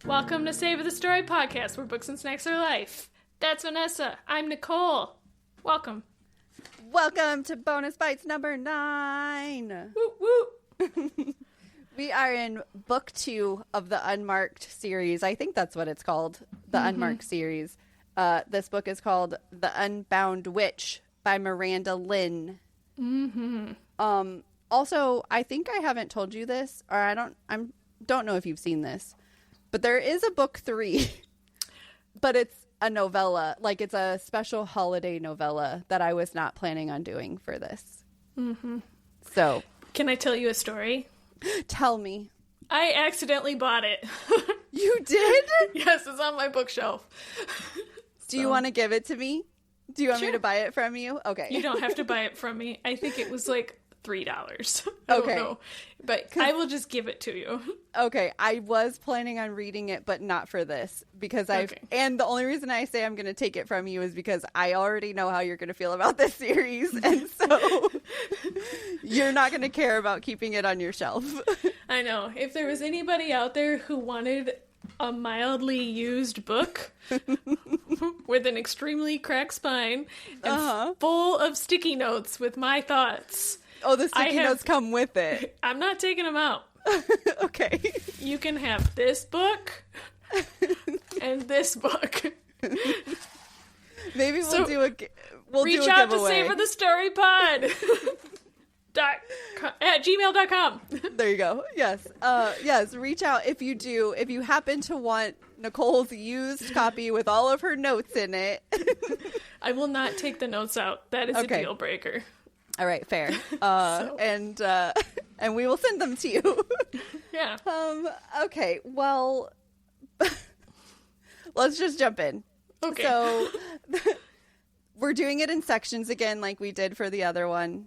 Welcome to Save the Story podcast, where books and snacks are life. That's Vanessa. I'm Nicole. Welcome. Welcome to Bonus Bites number 9. Woo woo. We are in book 2 of the Unmarked series. I think that's what it's called, the Unmarked series. This book is called The Unbound Witch by Miranda Lynn. Also, I think I haven't told you this, or I don't know if you've seen this, but there is a book 3, but it's a novella, like it's a special holiday novella that I was not planning on doing for this. So, can I tell you a story? Tell me. I accidentally bought it. You did? Yes, it's on my bookshelf. Do you want to give it to me? Do you want me to buy it from you? Okay. You don't have to buy it from me. I think it was like $3. I Okay. don't know. But I will just give it to you. Okay. I was planning on reading it, but not for this because and the only reason I say I'm going to take it from you is because I already know how you're going to feel about this series. And so you're not going to care about keeping it on your shelf. I know. If there was anybody out there who wanted a mildly used book with an extremely cracked spine and full of sticky notes with my thoughts. Oh, the sticky notes come with it. I'm not taking them out. Okay. You can have this book and this book. Maybe we'll do a giveaway. Reach out to Savor the Story Pod at gmail.com. There you go. Yes. Yes. Reach out if you do. If you happen to want Nicole's used copy with all of her notes in it. I will not take the notes out. That is a deal breaker. All right. Fair. And we will send them to you. Yeah. Okay. Well, let's just jump in. Okay. So we're doing it in sections again, like we did for the other one.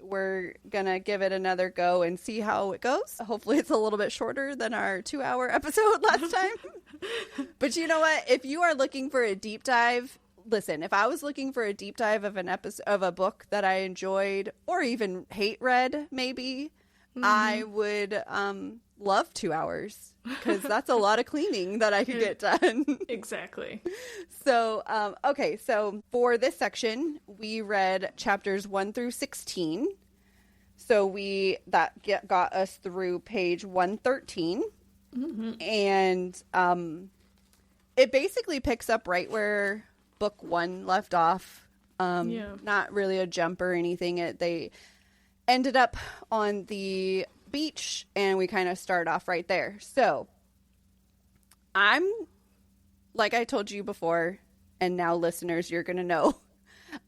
We're going to give it another go and see how it goes. Hopefully it's a little bit shorter than our 2-hour episode last time. But you know what? If you are looking for a deep dive, listen, if I was looking for a deep dive of an episode of a book that I enjoyed or even hate read, maybe, I would love 2 hours because that's a lot of cleaning that I could get done. Exactly. So, okay. So for this section, we read chapters 1 through 16. So got us through page 113. And it basically picks up right where book 1 left off. Not really a jump or anything. They ended up on the beach and we kind of start off right there. So I'm, like I told you before, and now listeners, you're going to know,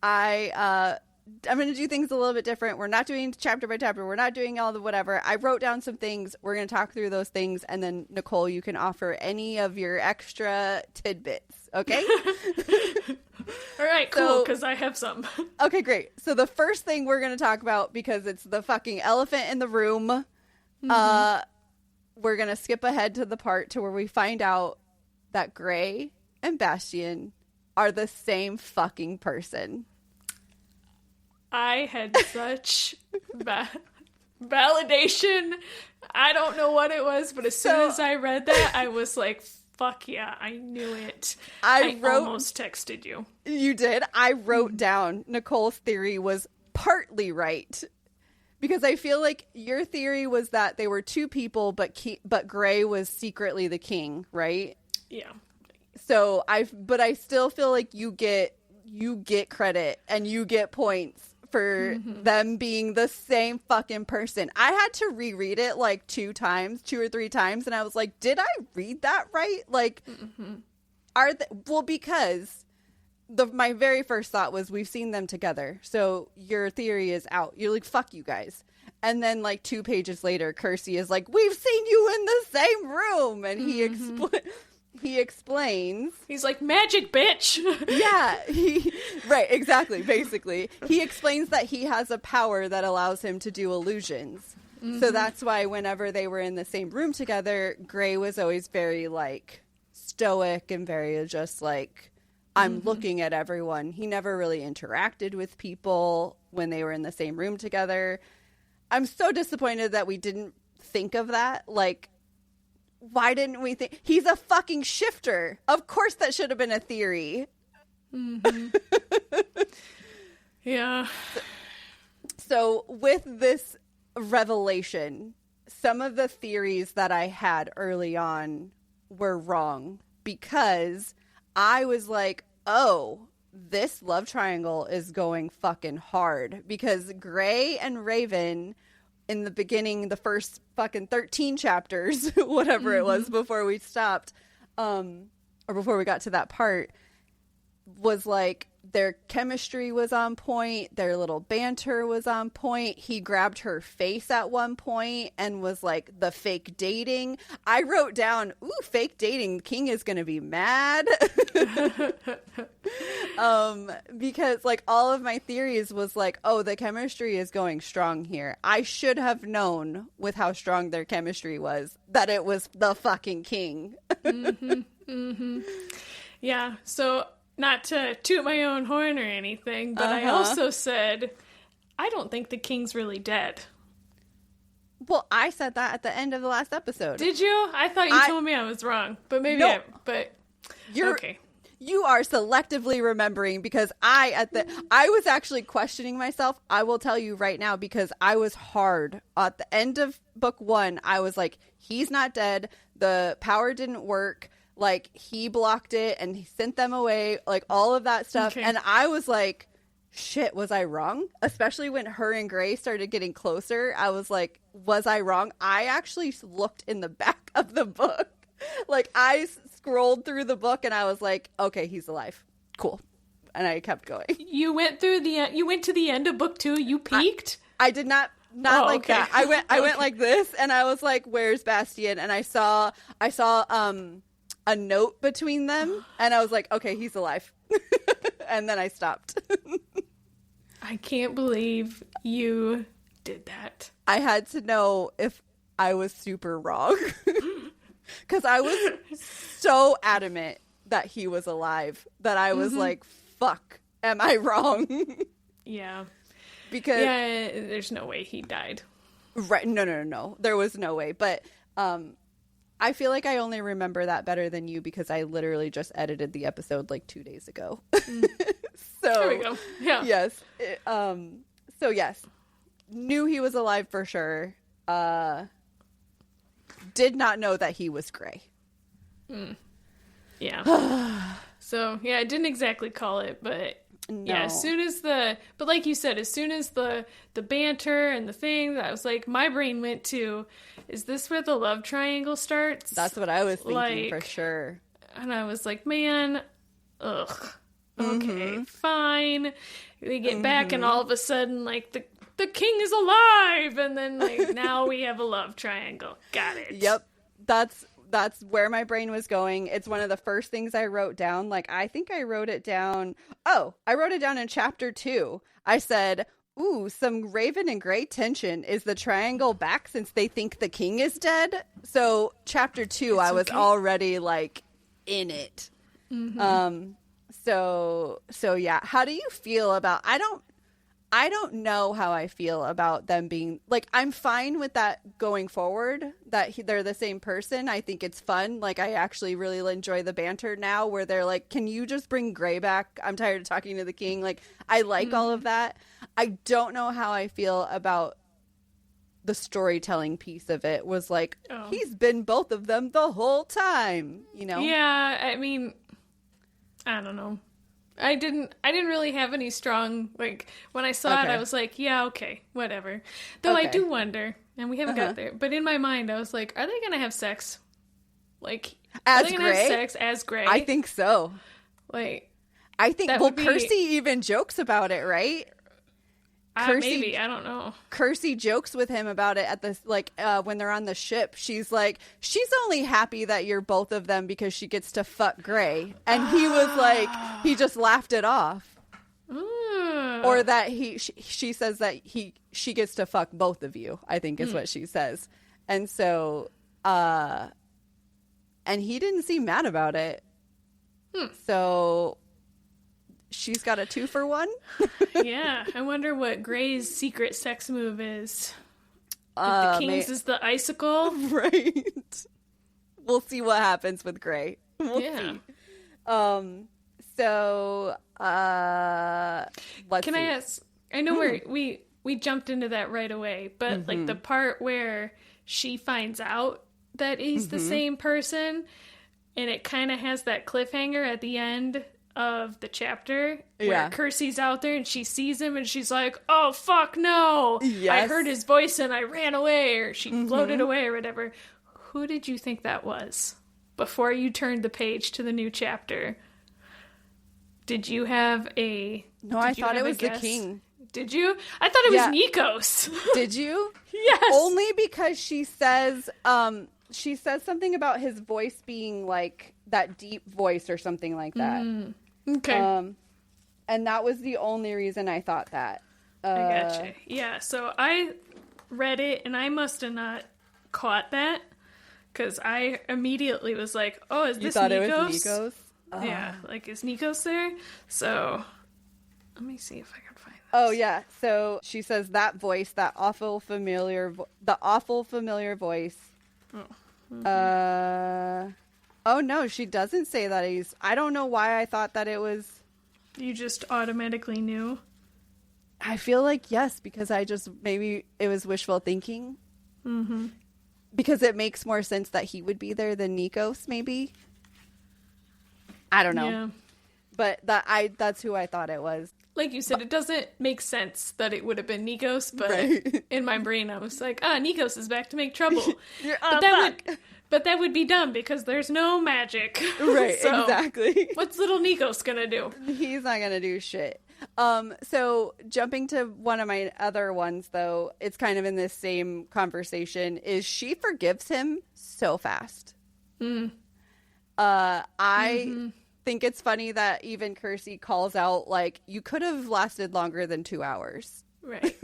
I'm going to do things a little bit different. We're not doing chapter by chapter. We're not doing all the whatever. I wrote down some things. We're going to talk through those things. And then, Nicole, you can offer any of your extra tidbits. Okay? All right, cool, because I have some. Okay, great. So the first thing we're going to talk about, because it's the fucking elephant in the room, we're going to skip ahead to the part to where we find out that Gray and Bastian are the same fucking person. I had such validation. I don't know what it was, but as soon as I read that, I was like, fuck yeah, I knew it. I almost texted you. You did? I wrote down Nicole's theory was partly right. Because I feel like your theory was that they were two people, but Gray was secretly the king, right? Yeah. So I still feel like you get credit and you get points for them being the same fucking person. I had to reread it like 2 or 3 times, and I was like, did I read that right? Like, because my very first thought was we've seen them together, so your theory is out. You're like, fuck you guys. And then like 2 pages later, Kersey is like, we've seen you in the same room, and he explains. He's like, magic, bitch. Yeah. Right, exactly, basically. He explains that he has a power that allows him to do illusions. So that's why whenever they were in the same room together, Gray was always very, like, stoic and very just, like, I'm looking at everyone. He never really interacted with people when they were in the same room together. I'm so disappointed that we didn't think of that. Like, Why didn't we think he's a fucking shifter? Of course that should have been a theory. Mm-hmm. Yeah. So with this revelation, some of the theories that I had early on were wrong because I was like, oh, this love triangle is going fucking hard because Gray and Raven in the beginning, the first fucking 13 chapters, whatever it was before we stopped, or before we got to that part, was like their chemistry was on point, their little banter was on point. He grabbed her face at one point and was like, the fake dating. I wrote down, ooh, fake dating, King is gonna be mad. Because like all of my theories was like, oh, the chemistry is going strong here. I should have known with how strong their chemistry was that it was the fucking King. Yeah, so not to toot my own horn or anything, but I also said, I don't think the King's really dead. Well, I said that at the end of the last episode. Did you? I thought you told me I was wrong, but maybe you're okay. You are selectively remembering because I was actually questioning myself. I will tell you right now because I was hard at the end of book 1. I was like, he's not dead. The power didn't work. Like, he blocked it and he sent them away, like, all of that stuff. Okay. And I was like, shit, was I wrong? Especially when her and Gray started getting closer. I was like, was I wrong? I actually looked in the back of the book. Like, I scrolled through the book and I was like, okay, he's alive. Cool. And I kept going. You went to the end of book 2? You peeked? I did not like that. I went like this and I was like, where's Bastian? And I saw a note between them and I was like, okay, he's alive. And then I stopped. I can't believe you did that. I had to know if I was super wrong because I was so adamant that he was alive that I was like, fuck, am I wrong? Yeah. Because there's no way he died. Right. No. There was no way. But I feel like I only remember that better than you because I literally just edited the episode like 2 days ago. So there we go. Yeah. Yes. So yes, knew he was alive for sure. Did not know that he was Gray. Yeah. So yeah, I didn't exactly call it, but no. Yeah, but like you said, as soon as the banter and the thing, I was like, my brain went to, is this where the love triangle starts? That's what I was thinking for sure. And I was like, man, ugh. Okay, fine. We get back and all of a sudden, like, the King is alive! And then, like, now we have a love triangle. Got it. Yep. That's where my brain was going. It's one of the first things I wrote down. Like, I think I wrote it down. Oh, I wrote it down in chapter 2. I said, ooh, some Raven and Gray tension. Is the triangle back since they think the King is dead? So chapter 2, I was already like in it. So yeah. How do you feel about, I don't know how I feel about them being, like, I'm fine with that going forward, that they're the same person. I think it's fun. Like, I actually really enjoy the banter now where they're like, can you just bring Gray back? I'm tired of talking to the King. Like, I like all of that. I don't know how I feel about the storytelling piece of it. Was like, he's been both of them the whole time, you know? Yeah, I mean, I don't know. I didn't really have any strong, like, when I saw it, I was like, yeah, okay, whatever. Though I do wonder, and we haven't got there, but in my mind, I was like, are they going to have sex? Like, as are they going to have sex as Gray? I think so. Like, I think, Percy even jokes about it, right? Maybe, I don't know. Kersey jokes with him about it at the, like, when they're on the ship. She's like, she's only happy that you're both of them because she gets to fuck Gray. And he was like, he just laughed it off. Or that she says that she gets to fuck both of you, I think is what she says. And so, and he didn't seem mad about it. So she's got a 2-for-1. Yeah, I wonder what Gray's secret sex move is. If the King's is the icicle, right? we'll see what happens with Gray. We'll Yeah. see. So, let's Can see. I ask? I know we jumped into that right away, but like the part where she finds out that he's the same person, and it kind of has that cliffhanger at the end of the chapter where Kersey's out there and she sees him and she's like, "Oh fuck no! Yes. I heard his voice and I ran away," or she floated away or whatever. Who did you think that was before you turned the page to the new chapter? Did you have a... No, I thought it was the king. Did you? I thought it was Nikos. Did you? Yes. Only because she says something about his voice being like that deep voice or something like that. Okay. And that was the only reason I thought that. I gotcha. Yeah, so I read it and I must have not caught that because I immediately was like, "Oh, is this Nikos?" It was Nikos? Yeah, like, is Nikos there? So, let me see if I can find this. Oh, yeah. So, she says that voice, that awful familiar voice. Oh, no, she doesn't say that he's... I don't know why I thought that it was... You just automatically knew? I feel like yes, because maybe it was wishful thinking. Because it makes more sense that he would be there than Nikos, maybe. I don't know. Yeah. But that's who I thought it was. Like you said, it doesn't make sense that it would have been Nikos, but in my brain I was like, Nikos is back to make trouble. But that would be dumb because there's no magic. Right, So, exactly. What's little Nikos gonna do? He's not gonna do shit. So jumping to one of my other ones, though, it's kind of in this same conversation, is she forgives him so fast. I think it's funny that even Kersey calls out, like, you could have lasted longer than 2 hours. Right.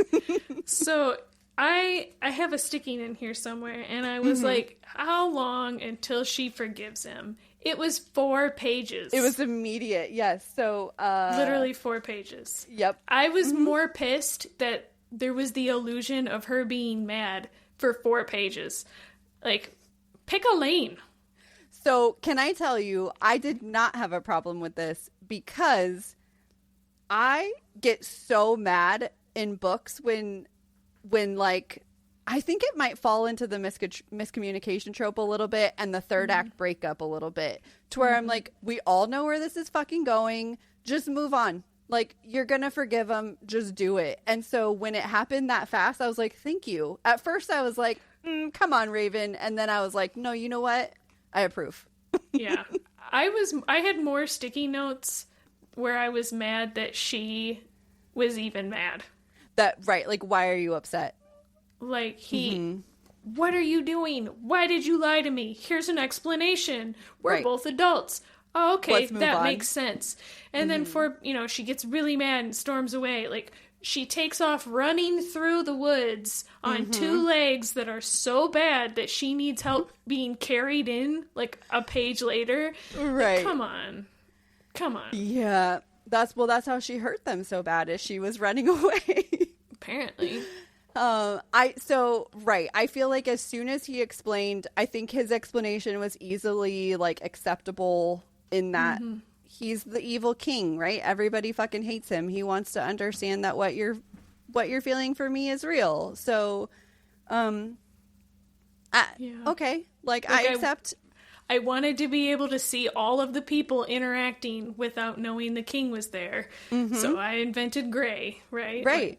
So I have a sticking in here somewhere, and I was like, how long until she forgives him? It was 4 pages. It was immediate, yes. So literally 4 pages. Yep. I was more pissed that there was the illusion of her being mad for 4 pages. Like, pick a lane. So can I tell you, I did not have a problem with this because I get so mad in books when like, I think it might fall into the miscommunication trope a little bit and the third act breakup a little bit, to where I'm like, we all know where this is fucking going. Just move on. Like, you're going to forgive him. Just do it. And so when it happened that fast, I was like, thank you. At first I was like, come on, Raven. And then I was like, no, you know what? I approve. Yeah. I had more sticky notes where I was mad that she was even mad. Right. Like, why are you upset? Like, what are you doing? Why did you lie to me? Here's an explanation. We're both adults. Oh, okay, that makes sense. And then she gets really mad and storms away. Like, she takes off running through the woods on 2 legs that are so bad that she needs help being carried in, like, a page later. Right. Like, come on. Yeah. That's how she hurt them so bad, is she was running away. Apparently. I feel like as soon as he explained, I think his explanation was easily, like, acceptable in that he's the evil king, right? Everybody fucking hates him. He wants to understand that what you're feeling for me is real. So, okay. Like, I accept. I wanted to be able to see all of the people interacting without knowing the king was there. So I invented Gray, right? Right.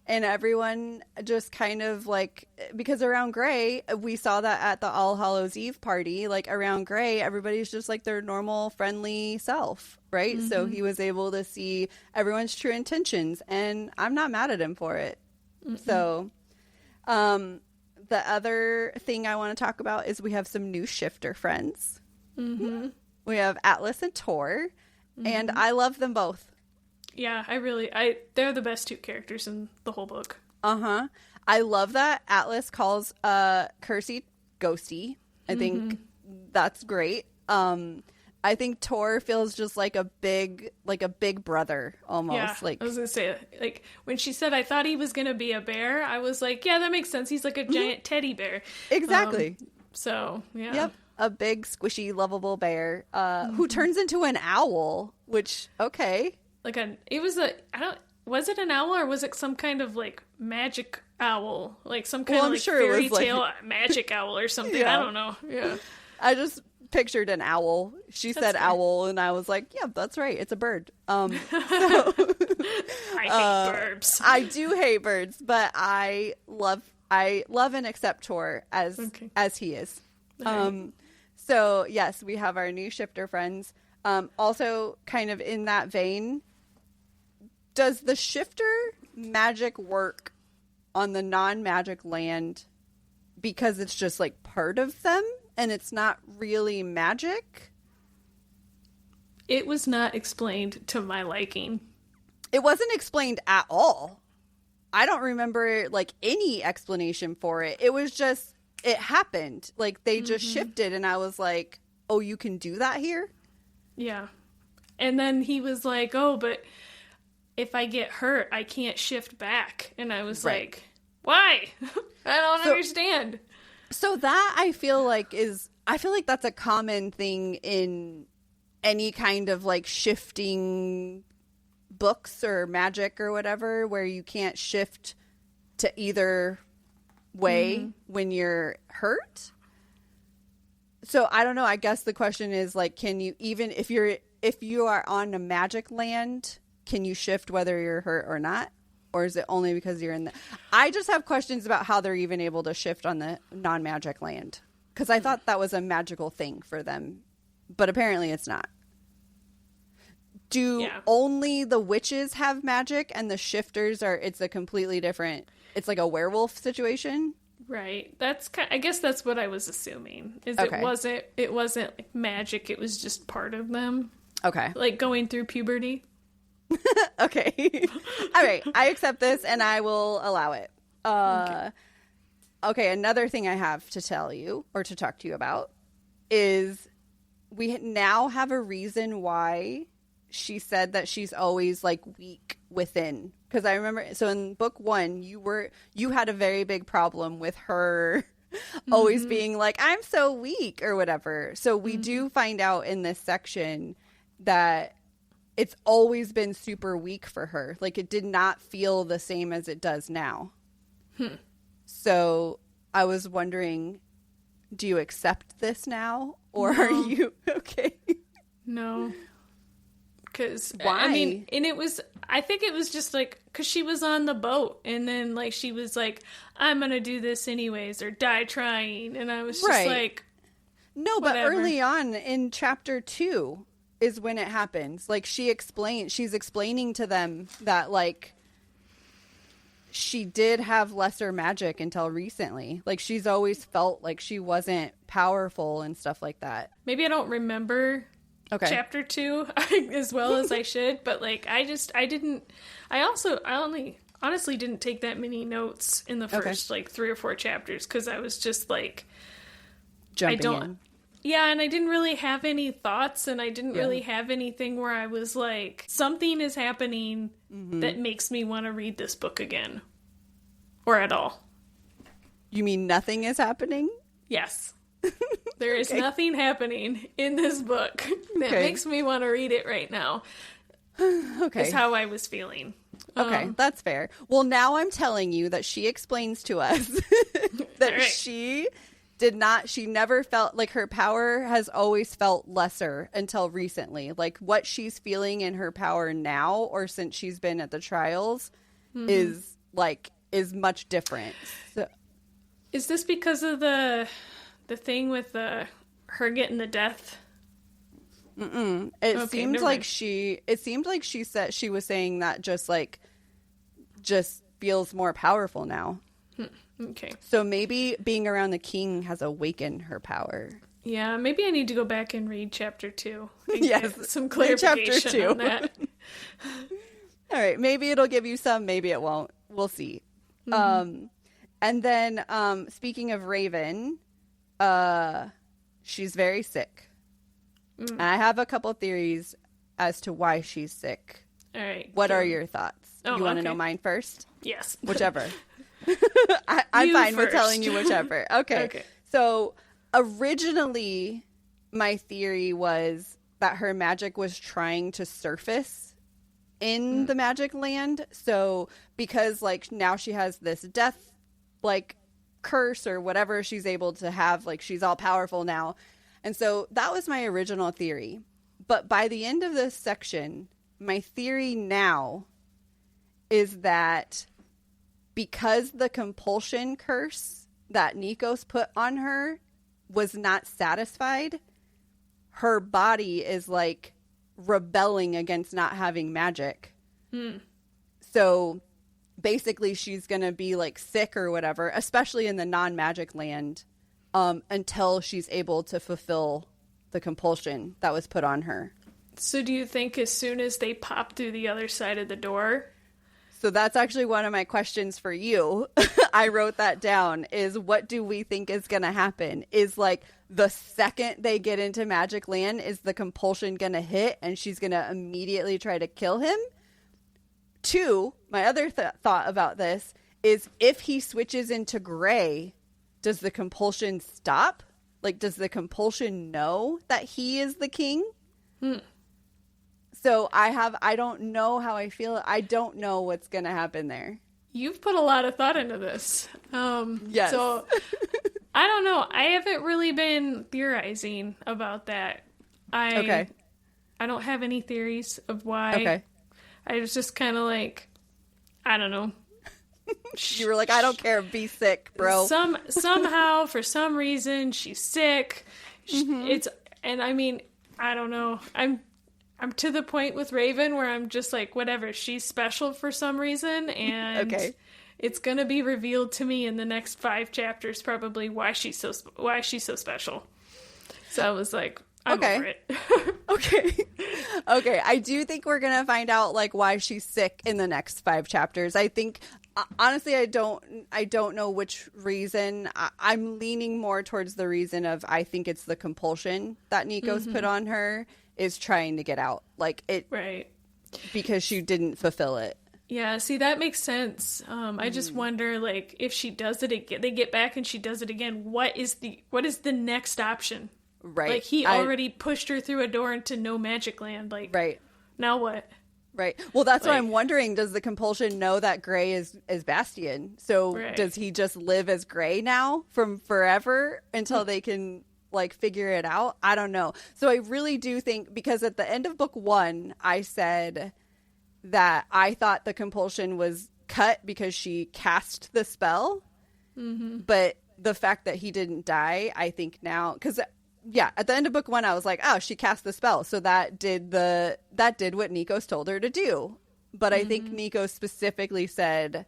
And everyone just kind of, like, because around Gray, we saw that at the All Hallows Eve party, like, around Gray, everybody's just like their normal, friendly self, right? So he was able to see everyone's true intentions, and I'm not mad at him for it. So, the other thing I want to talk about is we have some new shifter friends. We have Atlas and Tor, and I love them both. Yeah, they're the best 2 characters in the whole book. I love that Atlas calls Kersey Ghosty. I think that's great. I think Tor feels just like a big brother almost. Yeah, like, I was gonna say, like, when she said I thought he was gonna be a bear, I was like, yeah, that makes sense. He's like a giant teddy bear. Exactly. So, yeah. Yep. A big, squishy, lovable bear who turns into an owl, which, okay. Was it an owl or was it some kind of like magic owl? Like some kind of like fairy tale magic owl or something. Yeah. I don't know. Yeah. I just pictured an owl. She said fair. Owl, and I was like, yeah, that's right. It's a bird. I hate birds. I do hate birds, but I love and accept Tor as he is. Okay. So yes, we have our new shifter friends. Also kind of in that vein, does the shifter magic work on the non-magic land because it's just like part of them and it's not really magic? It was not explained to my liking. It wasn't explained at all. I don't remember like any explanation for it. It was just, it happened. Like they just shifted and I was like, oh, you can do that here? Yeah. And then he was like, oh, but if I get hurt, I can't shift back. And I was like, why? I don't understand. So that I feel like that's a common thing in any kind of like shifting books or magic or whatever, where you can't shift to either way when you're hurt. So I don't know. I guess the question is like, can you, even if you are on a magic land, can you shift whether you're hurt or not? Or is it only because you're in the... I just have questions about how they're even able to shift on the non-magic land. Because I thought that was a magical thing for them. But apparently it's not. Do only the witches have magic and the shifters it's a completely different... It's like a werewolf situation? Right. I guess that's what I was assuming. It wasn't like magic, it was just part of them. Okay. Like going through puberty. Okay. All right. I accept this and I will allow it. Okay. Another thing I have to tell you or to talk to you about is we now have a reason why she said that she's always like weak within. Because I remember, so in book 1, you had a very big problem with her always being like, I'm so weak or whatever. So we do find out in this section that it's always been super weak for her. Like it did not feel the same as it does now. So I was wondering, do you accept this now? Or are you okay? No. Because, why? I mean, and I think it was just like, because she was on the boat and then like she was like, I'm going to do this anyways or die trying. And I was just like, no, whatever. But early on in chapter 2 is when it happens. Like she's explaining to them that like she did have lesser magic until recently. Like she's always felt like she wasn't powerful and stuff like that. Maybe I don't remember chapter 2 as well as I should, but like I honestly didn't take that many notes in the first like 3 or 4 chapters because I was just like jumping in. Yeah, and I didn't really have any thoughts, and I didn't really have anything where I was like, something is happening that makes me want to read this book again. Or at all. You mean nothing is happening? Yes. There is nothing happening in this book that makes me want to read it right now. Okay. Is how I was feeling. Okay, that's fair. Well, now I'm telling you that she explains to us that she never felt like her power has always felt lesser until recently. Like what she's feeling in her power now or since she's been at the trials is much different. So, is this because of the thing with her getting the death? It seemed like she said she was saying that just feels more powerful now. Okay. So maybe being around the king has awakened her power. Yeah, maybe I need to go back and read chapter 2. Yes, some clarification chapter 2 on that. All right, maybe it'll give you some, maybe it won't. We'll see. And then speaking of Raven, she's very sick. And I have a couple theories as to why she's sick. All right. What are your thoughts? Oh, you want to know mine first? Yes. Whichever. I'm fine with telling you whichever. Okay. So Originally, my theory was that her magic was trying to surface in the magic land. So because like now she has this death like curse or whatever she's able to have, like she's all powerful now. And so that was my original theory. But by the end of this section, my theory now is that because the compulsion curse that Nikos put on her was not satisfied, her body is like rebelling against not having magic. So basically she's gonna be like sick or whatever, especially in the non-magic land, until she's able to fulfill the compulsion that was put on her. So do you think as soon as they pop through the other side of the door? So that's actually one of my questions for you. I wrote that down, is what do we think is going to happen? Is like the second they get into Magic Land, is the compulsion going to hit and she's going to immediately try to kill him? 2, my other thought about this is if he switches into gray, does the compulsion stop? Like, does the compulsion know that he is the king? So I don't know how I feel. I don't know what's going to happen there. You've put a lot of thought into this. Yes. So I don't know. I haven't really been theorizing about that. I don't have any theories of why. Okay. I was just kind of like, I don't know. You were like, I don't care. Be sick, bro. Somehow, for some reason, she's sick. And I mean, I don't know. I'm to the point with Raven where I'm just like, whatever, she's special for some reason, and it's gonna be revealed to me in the next 5 chapters probably why she's so special. So I was like, I'm over it. Okay. I do think we're gonna find out like why she's sick in the next 5 chapters. I think honestly, I don't know which reason. I'm leaning more towards the reason of I think it's the compulsion that Nikos put on her is trying to get out, like it, right? Because she didn't fulfill it. Yeah, see, that makes sense. I just wonder, like, if she does it again, they get back and she does it again. What is the next option? Right. Like he already pushed her through a door into no magic land. Like, right. Now what? Right. Well, that's what I'm wondering. Does the compulsion know that Gray is Bastion? So does he just live as Gray now from forever until they can like figure it out? I don't know. So I really do think, because at the end of book 1 I said that I thought the compulsion was cut because she cast the spell, but the fact that he didn't die, I think now, because at the end of book 1 I was like, oh, she cast the spell, so that did what Nikos told her to do. But I think Nikos specifically said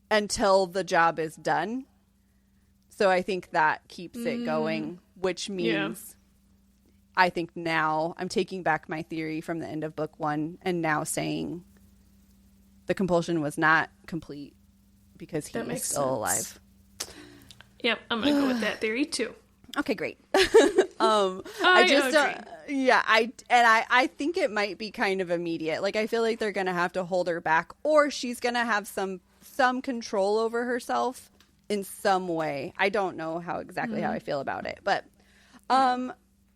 until the job is done. So I think that keeps it going, which means I think now I'm taking back my theory from the end of book 1 and now saying the compulsion was not complete because he is still alive. Yep, I'm going to go with that theory too. Okay, great. I think it might be kind of immediate. Like I feel like they're going to have to hold her back, or she's going to have some control over herself in some way. I don't know how I feel about it, but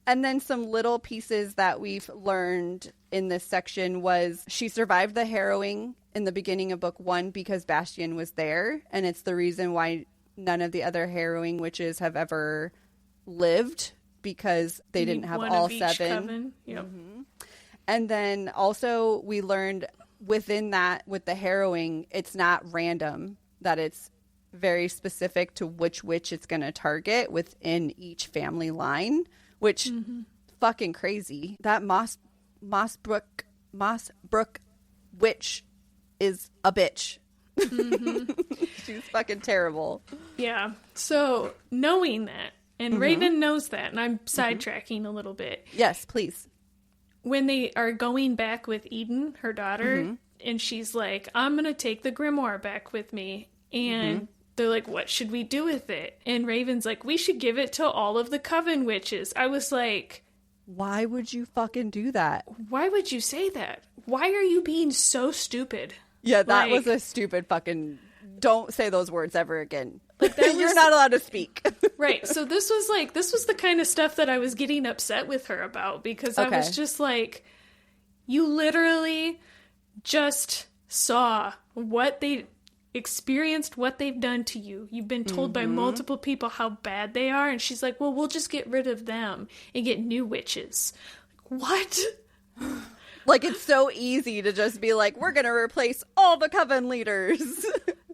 and then some little pieces that we've learned in this section was she survived the harrowing in the beginning of book 1 because Bastion was there, and it's the reason why none of the other harrowing witches have ever lived, because they didn't have all 7. Yep. And then also we learned within that, with the harrowing, it's not random, that it's very specific to which witch it's going to target within each family line, which fucking crazy. That Mossbrook witch is a bitch. She's fucking terrible. Yeah. So knowing that, and Raven knows that, and I'm sidetracking a little bit. Yes, please. When they are going back with Eden, her daughter, and she's like, I'm going to take the grimoire back with me. And they're like, what should we do with it? And Raven's like, we should give it to all of the Coven witches. I was like, why would you fucking do that? Why would you say that? Why are you being so stupid? Yeah, that was a stupid fucking... Don't say those words ever again. Like that You're not allowed to speak. Right. So this was the kind of stuff that I was getting upset with her about, because I was just like, you literally just saw what they experienced, what they've done to you. You've been told by multiple people how bad they are. And she's like, well, we'll just get rid of them and get new witches. What? Like, it's so easy to just be like, we're going to replace all the coven leaders.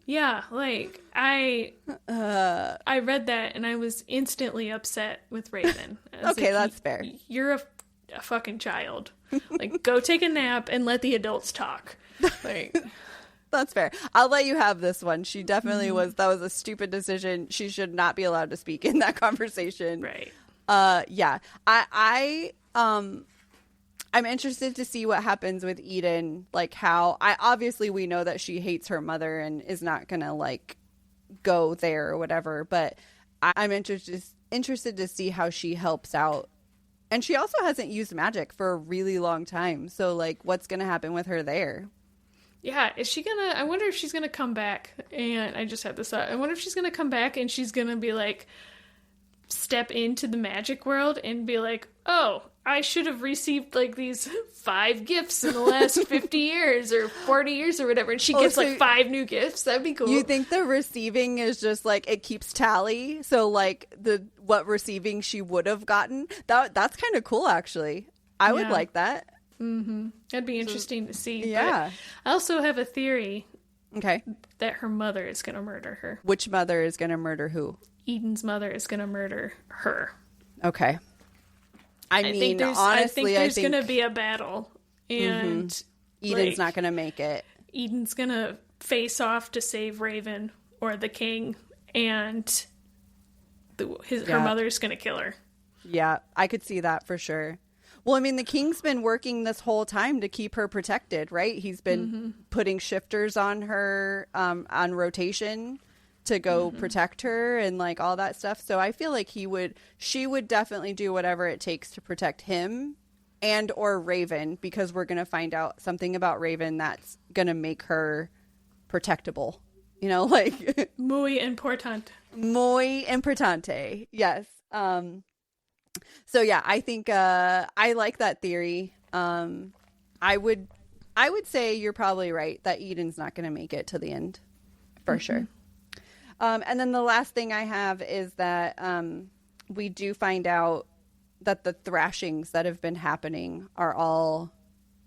Yeah, like, I read that and I was instantly upset with Raven. Okay, that's fair. You're a fucking child. Like, go take a nap and let the adults talk. Like, that's fair. I'll let you have this one. She definitely was. That was a stupid decision. She should not be allowed to speak in that conversation. Right. Yeah. I'm interested to see what happens with Eden. Like, how obviously we know that she hates her mother and is not gonna like go there or whatever. But I'm interested to see how she helps out. And she also hasn't used magic for a really long time. So like, what's gonna happen with her there? Yeah, I wonder if she's gonna come back. And I just had this thought. I wonder if she's gonna come back and she's gonna be like, step into the magic world and be like, oh, I should have received like these 5 gifts in the last 50 years or 40 years or whatever. And she gets like 5 new gifts. That'd be cool. You think the receiving is just like, it keeps tally? So like what receiving she would have gotten? That's kind of cool, actually. I would like that. Mm-hmm. That'd be interesting to see. Yeah. But I also have a theory. Okay. That her mother is going to murder her. Which mother is going to murder who? Eden's mother is going to murder her. Okay. I think there's going to be a battle, and Eden's not going to make it. Eden's going to face off to save Raven or the king, and her mother's going to kill her. Yeah, I could see that for sure. Well, I mean, the king's been working this whole time to keep her protected, right? He's been putting shifters on her on rotation to go protect her and like all that stuff. So I feel like she would definitely do whatever it takes to protect him and or Raven, because we're going to find out something about Raven that's going to make her protectable. You know, like muy importante. Muy importante. Yes. So yeah, I think I like that theory. I would say you're probably right that Eden's not going to make it to the end for sure. And then the last thing I have is that we do find out that the thrashings that have been happening are all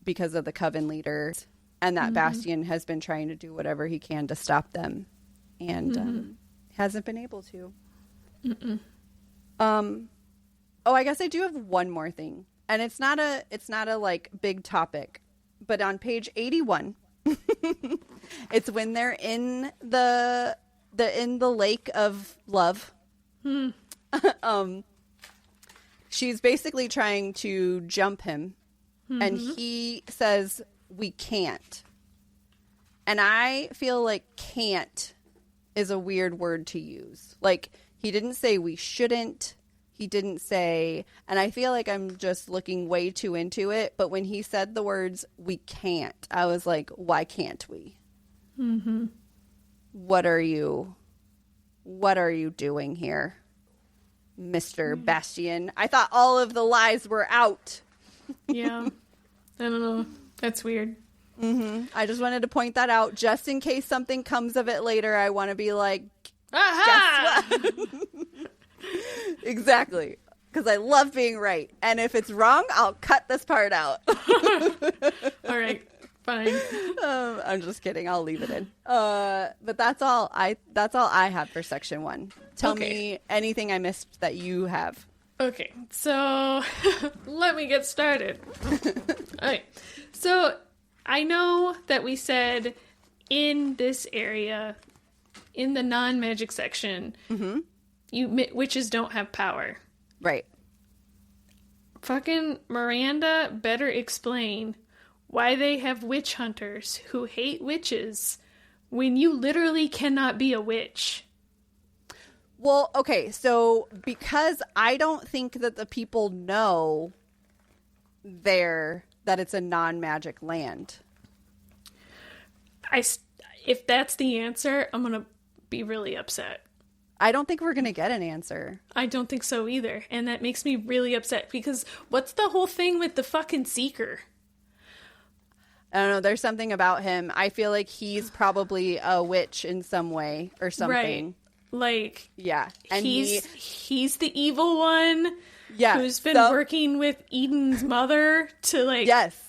because of the coven leaders, and that Bastian has been trying to do whatever he can to stop them, and hasn't been able to. Oh, I guess I do have one more thing, and it's not a like big topic, but on page 81, it's when they're in the lake of love. She's basically trying to jump him, and he says, we can't. And I feel like can't is a weird word to use. Like, he didn't say we shouldn't. He didn't say, and I feel like I'm just looking way too into it, but when he said the words, we can't, I was like, why can't we? What are you doing here, Mr. Bastian? I thought all of the lies were out. Yeah. I don't know. That's weird. I just wanted to point that out just in case something comes of it later. I want to be like, aha! Guess what? Exactly. Because I love being right. And if it's wrong, I'll cut this part out. All right. Fine. I'm just kidding. I'll leave it in. But that's all I have for section 1. Tell me anything I missed that you have. Okay. So let me get started. All right. So I know that we said in this area, in the non-magic section, witches don't have power. Right. Fucking Miranda better explain why they have witch hunters who hate witches when you literally cannot be a witch. Well, okay, so because I don't think that the people know that it's a non-magic land. If that's the answer, I'm going to be really upset. I don't think we're going to get an answer. I don't think so either. And that makes me really upset because what's the whole thing with the fucking Seeker? I don't know. There's something about him. I feel like he's probably a witch in some way or something. Right. Like, yeah. And he's the evil one who's been working with Eden's mother to like... Yes.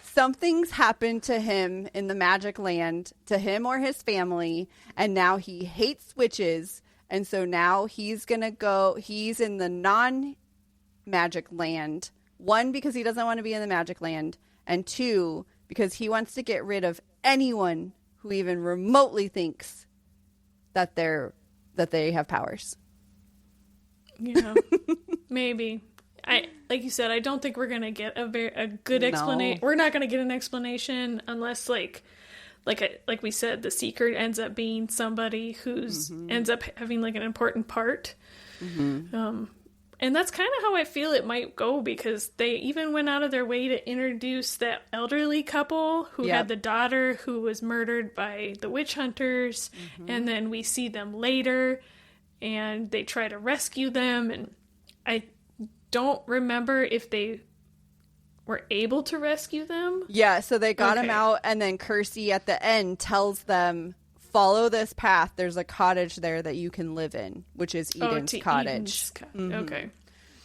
Something's happened to him in the magic land, to him or his family, and now he hates witches, and so now he's in the non-magic land. 1, because he doesn't want to be in the magic land, and 2, because he wants to get rid of anyone who even remotely thinks that they have powers. Yeah, maybe. Like you said, I don't think we're gonna get a good explanation. We're not gonna get an explanation unless, like we said, the Seeker ends up being somebody who's ends up having like an important part. Mm-hmm. And that's kind of how I feel it might go, because they even went out of their way to introduce that elderly couple who had the daughter who was murdered by the witch hunters, and then we see them later, and they try to rescue them, and I don't remember if they were able to rescue them. Yeah, so they got him out, and then Kersey at the end tells them, follow this path. There's a cottage there that you can live in, which is Eden's cottage. Okay.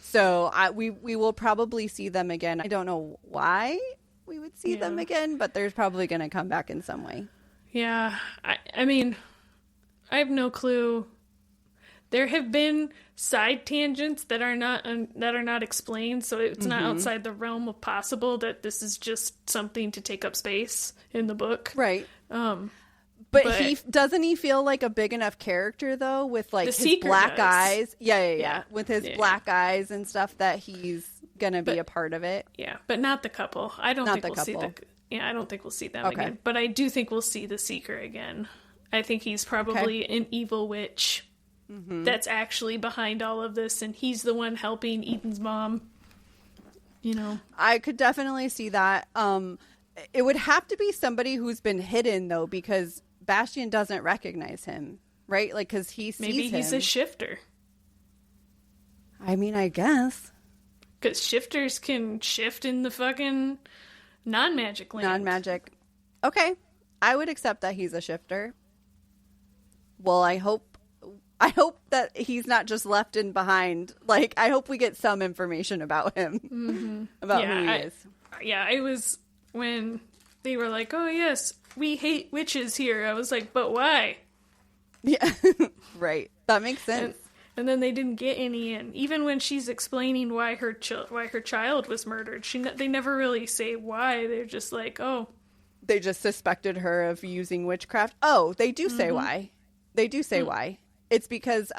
So we will probably see them again. I don't know why we would see them again, but they're probably going to come back in some way. Yeah. I mean, I have no clue. There have been side tangents that are not explained, so it's not outside the realm of possible that this is just something to take up space in the book. Right. But he doesn't he feel like a big enough character though, with like his black eyes? Yeah. With his black eyes and stuff, that he's gonna be a part of it. Yeah, but not the couple. I don't think we'll see I don't think we'll see them again. But I do think we'll see the Seeker again. I think he's probably an evil witch that's actually behind all of this, and he's the one helping Eden's mom. You know, I could definitely see that. It would have to be somebody who's been hidden though, because Bastian doesn't recognize him, right? Like, because he sees maybe he's a shifter. I mean, I guess. Because shifters can shift in the fucking non-magic land. Non-magic. Okay. I would accept that he's a shifter. Well, I hope that he's not just left in behind. Like, I hope we get some information about him. About who he is. Yeah, it was when they were like, oh, yes, we hate witches here. I was like, but why? Yeah, right. That makes sense. And then they didn't get any in. Even when she's explaining why her child was murdered, they never really say why. They're just like, oh. They just suspected her of using witchcraft. Oh, they do say why. They do say why. It's because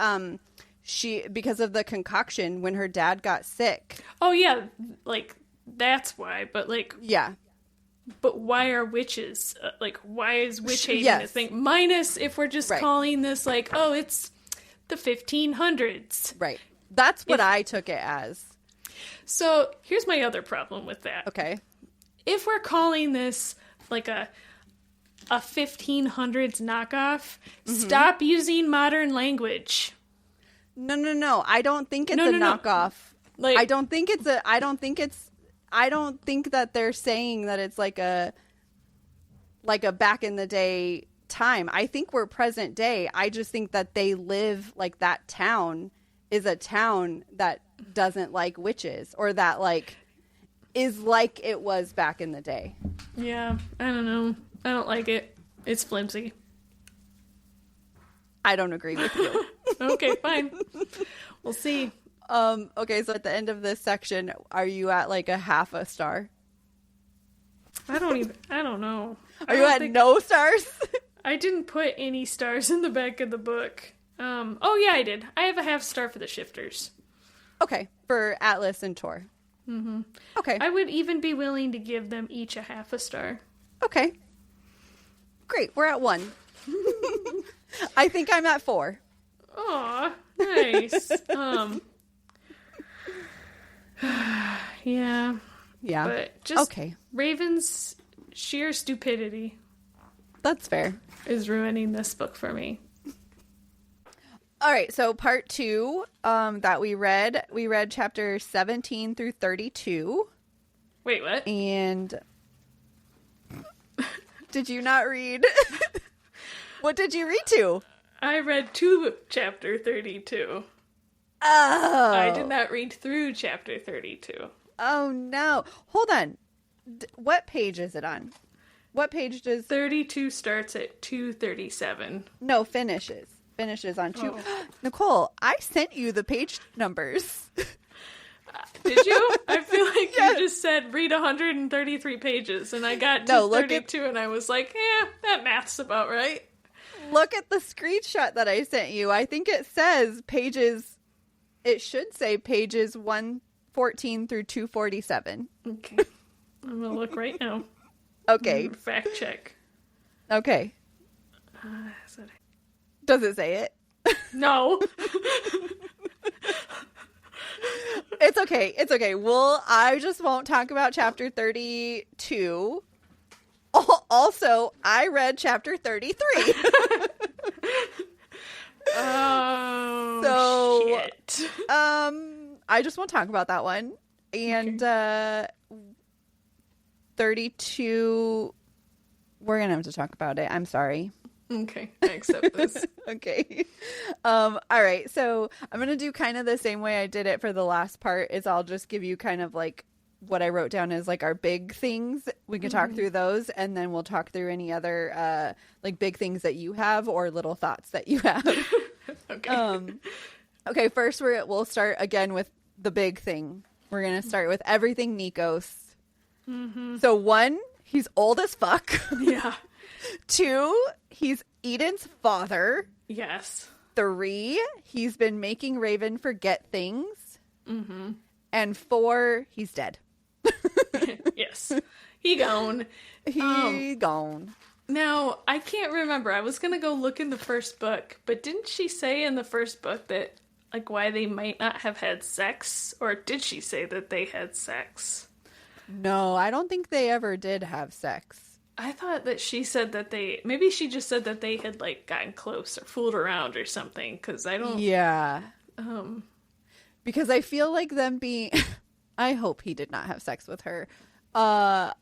because of the concoction when her dad got sick. Oh, yeah. Like, that's why. But, like... Yeah. But why are witches... why is witch hating a thing? Minus if we're just calling this, like, oh, it's the 1500s. Right. That's what I took it as. So, here's my other problem with that. Okay. If we're calling this, like, a 1500s knockoff, stop using modern language. No. I don't think it's a knockoff. Like, I don't think that they're saying that it's like a back in the day time. I think we're present day. I just think that they live, like, that town is a town that doesn't like witches, or that, like, is like it was back in the day. Yeah, I don't know. I don't like it. It's flimsy. I don't agree with you. Okay, fine. We'll see. Okay, so at the end of this section, are you at like a half a star? I don't know. Are you at no stars? I didn't put any stars in the back of the book. Oh yeah, I did. I have a half star for the shifters. Okay, for Atlas and Tor. Mm-hmm. Okay. I would even be willing to give them each a half a star. Okay. Great, we're at 1. I think I'm at 4. Aw, nice. Yeah. But just Raven's sheer stupidity. That's fair. Is ruining this book for me. All right, so part 2 that we read chapter 17 through 32. Wait, what? And did you not read? What did you read to? I read to chapter 32. Oh. I did not read through chapter 32. Oh, no. Hold on. What page is it on? What page does... 32 starts at 237. No, finishes. Finishes on 2. Oh. Nicole, I sent you the page numbers. Did you? I feel like you just said read 133 pages, and I got to 32, and I was like, that math's about right. Look at the screenshot that I sent you. I think it says pages... It should say pages 114 through 247. Okay. I'm going to look right now. Okay. Fact check. Okay. Does it say it? No. It's okay. It's okay. I just won't talk about chapter 32. Also, I read chapter 33. Oh, so, shit. I just won't talk about that one. And, 32, we're going to have to talk about it. I'm sorry. Okay, I accept this. Okay. All right. So I'm going to do kind of the same way I did it for the last part is I'll just give you kind of like what I wrote down as like our big things. We can talk through those, and then we'll talk through any other like big things that you have or little thoughts that you have. Okay. Okay. First, we'll start again with the big thing. We're going to start with everything Nikos. Mm-hmm. So 1, he's old as fuck. Yeah. 2, he's Eden's father. Yes. 3, he's been making Raven forget things. Mm-hmm. And 4, he's dead. Yes. He gone. He gone. Now, I can't remember. I was going to go look in the first book, but didn't she say in the first book that, like, why they might not have had sex? Or did she say that they had sex? No, I don't think they ever did have sex. I thought that she said that maybe she just said that they had, like, gotten close or fooled around or something, because I don't... Yeah. Because I feel like them being... I hope he did not have sex with her. I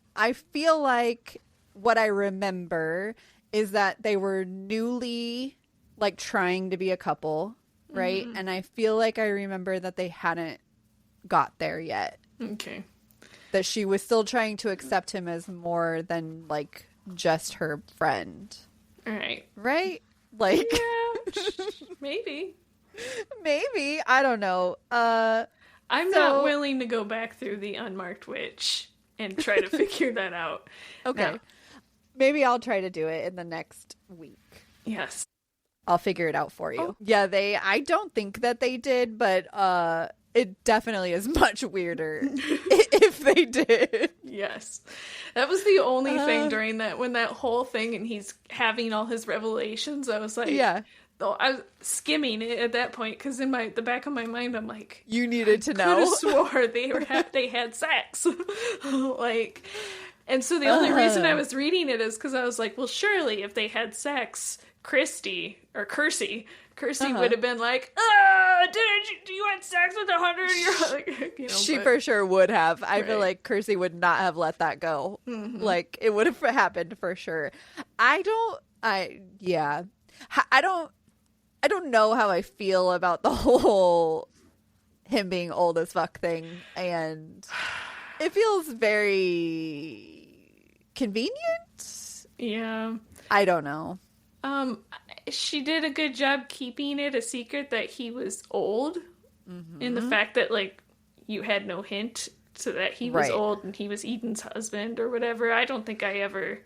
feel like what I remember is that they were newly, like, trying to be a couple, right? Mm-hmm. And I feel like I remember that they hadn't got there yet. Okay. That she was still trying to accept him as more than, like, just her friend. All right. Right? Like... Yeah, maybe. Maybe. I don't know. I'm not willing to go back through the Unmarked Witch and try to figure that out. Okay. Maybe I'll try to do it in the next week. Yes. I'll figure it out for you. Oh. Yeah, I don't think that they did, but it definitely is much weirder if they did. Yes. That was the only thing during when that whole thing and he's having all his revelations. I was like, yeah. I was skimming it at that point because in the back of my mind, I'm like, you needed to know. I could have swore they had sex. Like, and so the only reason I was reading it is because I was like, well, surely if they had sex, Kirsty would have been like, do you want sex with 100-year-old? Like, she for sure would have. I feel like Kirsty would not have let that go. Mm-hmm. Like, it would have happened for sure. I don't know how I feel about the whole him being old as fuck thing, and it feels very convenient. Yeah. I don't know. She did a good job keeping it a secret that he was old, and the fact that, like, you had no hint so that he was old and he was Eden's husband or whatever. I don't think I ever...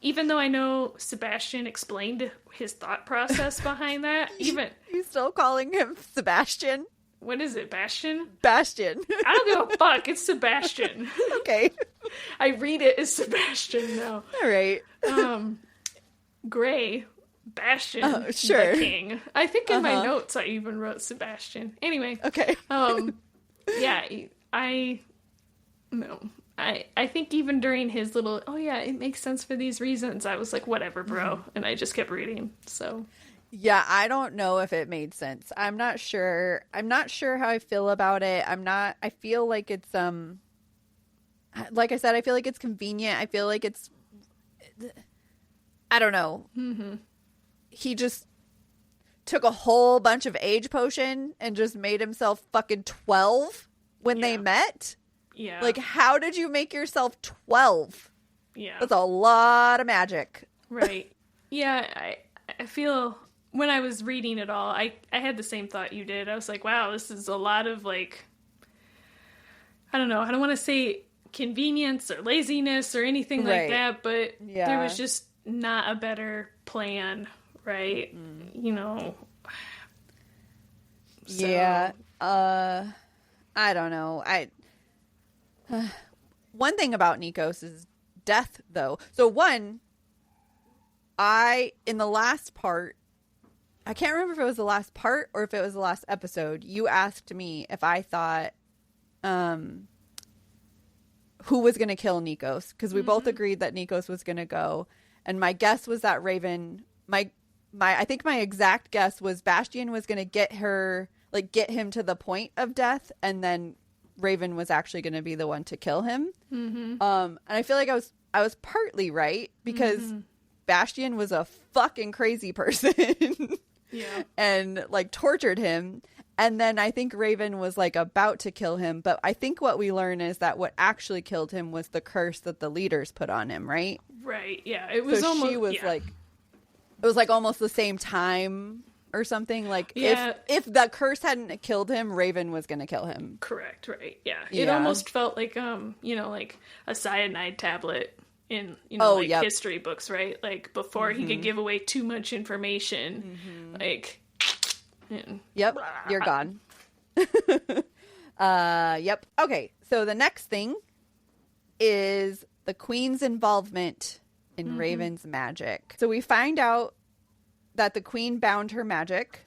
Even though I know Sebastian explained his thought process behind that, even... You still calling him Sebastian? What is it, Bastion? Bastion. I don't give a fuck, it's Sebastian. Okay. I read it as Sebastian now. All right. Gray, Bastion, sure. the king. I think in my notes I even wrote Sebastian. Anyway. Okay. Yeah, I think even during his little, it makes sense for these reasons, I was like, whatever, bro. And I just kept reading, so. Yeah, I don't know if it made sense. I'm not sure. I'm not sure how I feel about it. I feel like it's like I said, I feel like it's convenient. I feel like it's, I don't know. Mm-hmm. He just took a whole bunch of age potion and just made himself fucking 12 when they met. Yeah. Like, how did you make yourself 12? Yeah. That's a lot of magic. Right. Yeah, I feel when I was reading it all, I had the same thought you did. I was like, wow, this is a lot of, like, I don't know. I don't want to say convenience or laziness or anything like that, but there was just not a better plan, right? You know. So. Yeah. I don't know. One thing about Nikos is death, though. So in the last part, I can't remember if it was the last part or if it was the last episode, you asked me if I thought who was going to kill Nikos, because we both agreed that Nikos was going to go, and my guess was that Raven, I think my exact guess was Bastian was going to get him to the point of death, and then Raven was actually going to be the one to kill him. Mm-hmm. And I feel like I was partly right, because Bastian was a fucking crazy person. Yeah. And like tortured him. And then I think Raven was like about to kill him. But I think what we learn is that what actually killed him was the curse that the leaders put on him, right? Right. Yeah. It was almost. She was like, it was like almost the same time or something. Like if the curse hadn't killed him, Raven was going to kill him. Correct. Right. Yeah. It almost felt like like a cyanide tablet in history books, right? Like before he could give away too much information, like. Yep, you're gone. Yep. Okay, so the next thing is the Queen's involvement in Raven's magic. So we find out that the Queen bound her magic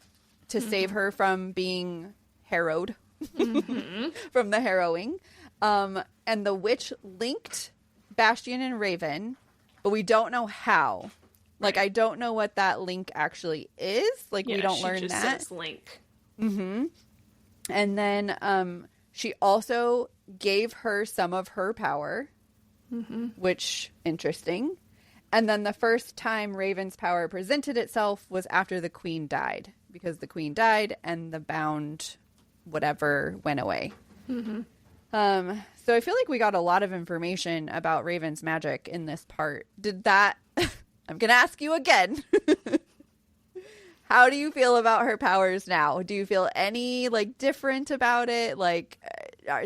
to save her from being harrowed, from the harrowing. And the witch linked Bastian and Raven, but we don't know how. Like, I don't know what that link actually is. Like, we don't learn just that. Says link. Mm-hmm. And then she also gave her some of her power, which, interesting. And then the first time Raven's power presented itself was after the Queen died, because the Queen died and the bound whatever went away. So I feel like we got a lot of information about Raven's magic in this part. Did that... I'm going to ask you again. How do you feel about her powers now? Do you feel any, like, different about it? Like,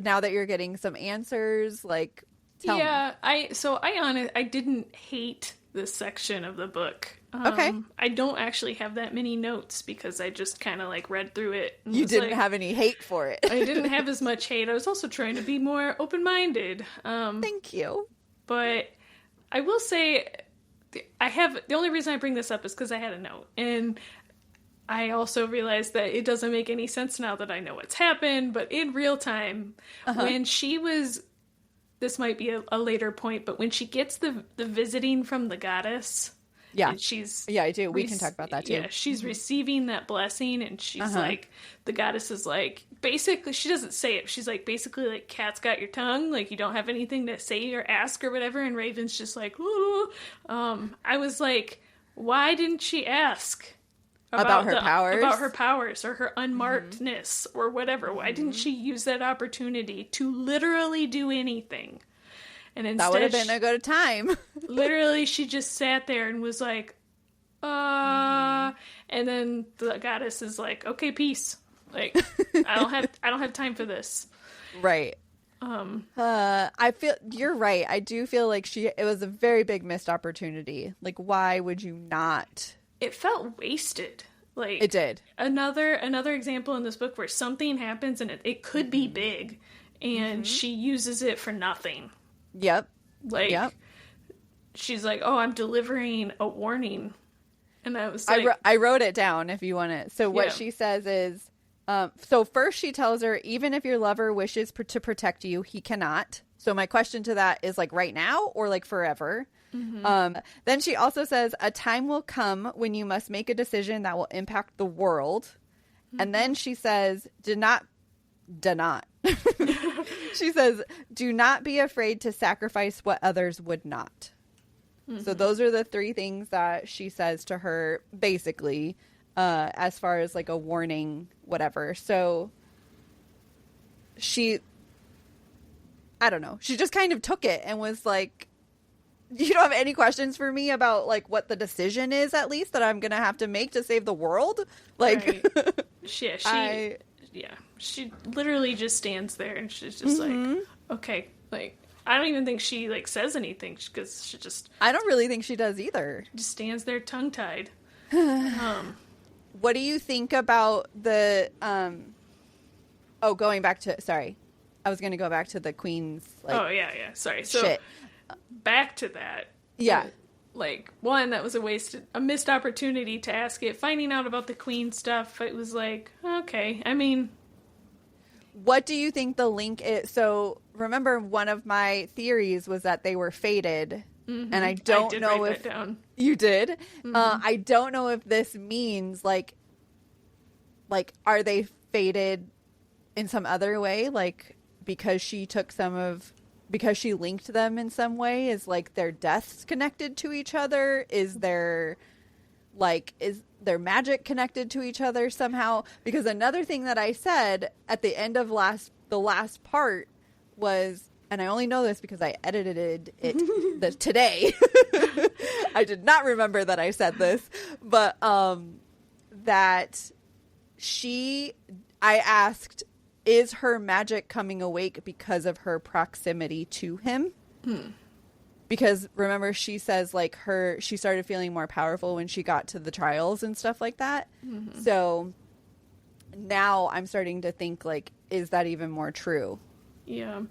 now that you're getting some answers, like, tell me. I didn't hate this section of the book. Okay. I don't actually have that many notes because I just kind of, like, read through it. You didn't have any hate for it. I didn't have as much hate. I was also trying to be more open-minded. Thank you. But I will say... the only reason I bring this up is because I had a note, and I also realized that it doesn't make any sense now that I know what's happened, but in real time, when she was, this might be a later point, but when she gets the visiting from the goddess, and she's... Yeah, I do. We can talk about that, too. Yeah, she's receiving that blessing, and she's like, the goddess is like, basically, she doesn't say it, she's like, basically, like, cat's got your tongue, like, you don't have anything to say or ask or whatever, and Raven's just like, ooh. I was like, why didn't she ask about her powers? About her powers, or her unmarkedness, or whatever. Why didn't she use that opportunity to literally do anything? And instead, that would have been a good time. Literally, she just sat there and was like, and then the goddess is like, okay, peace. Like, I don't have time for this. Right. I feel you're right. I do feel like it was a very big missed opportunity. Like, why would you not? It felt wasted. Like, it did. Another example in this book where something happens and it could be big, and she uses it for nothing. Yep. Like, she's like, oh, I'm delivering a warning. And I was like... I wrote it down if you want it. So what she says is, so first she tells her, even if your lover wishes to protect you, he cannot. So my question to that is like right now or like forever? Then she also says, a time will come when you must make a decision that will impact the world. And then she says, do not. She says, do not be afraid to sacrifice what others would not. So those are the three things that she says to her, basically, as far as like a warning, whatever. So I don't know. She just kind of took it and was like, you don't have any questions for me about like what the decision is, at least, that I'm going to have to make to save the world? Like, right. She literally just stands there and she's just like, okay, like, I don't even think she like says anything because she just... I don't really think she does either. Just stands there tongue-tied. What do you think about the, going back to, sorry. I was going to go back to the Queen's, like... Sorry. So, shit. Back to that. Yeah. Like, one, that was a missed opportunity to ask it. Finding out about the Queen stuff, it was like, okay, I mean... What do you think the link is? So, remember, one of my theories was that they were fated. And I don't know if... that down. You did? I don't know if this means, like, are they fated in some other way? Like, because she took because she linked them in some way? Is, like, their deaths connected to each other? Is their magic connected to each other somehow? Because another thing that I said at the end of the last part was, and I only know this because I edited it today. I did not remember that I said this, but that I asked, is her magic coming awake because of her proximity to him? Because remember, she says like she started feeling more powerful when she got to the trials and stuff like that. So now I'm starting to think, like, is that even more true? Yeah.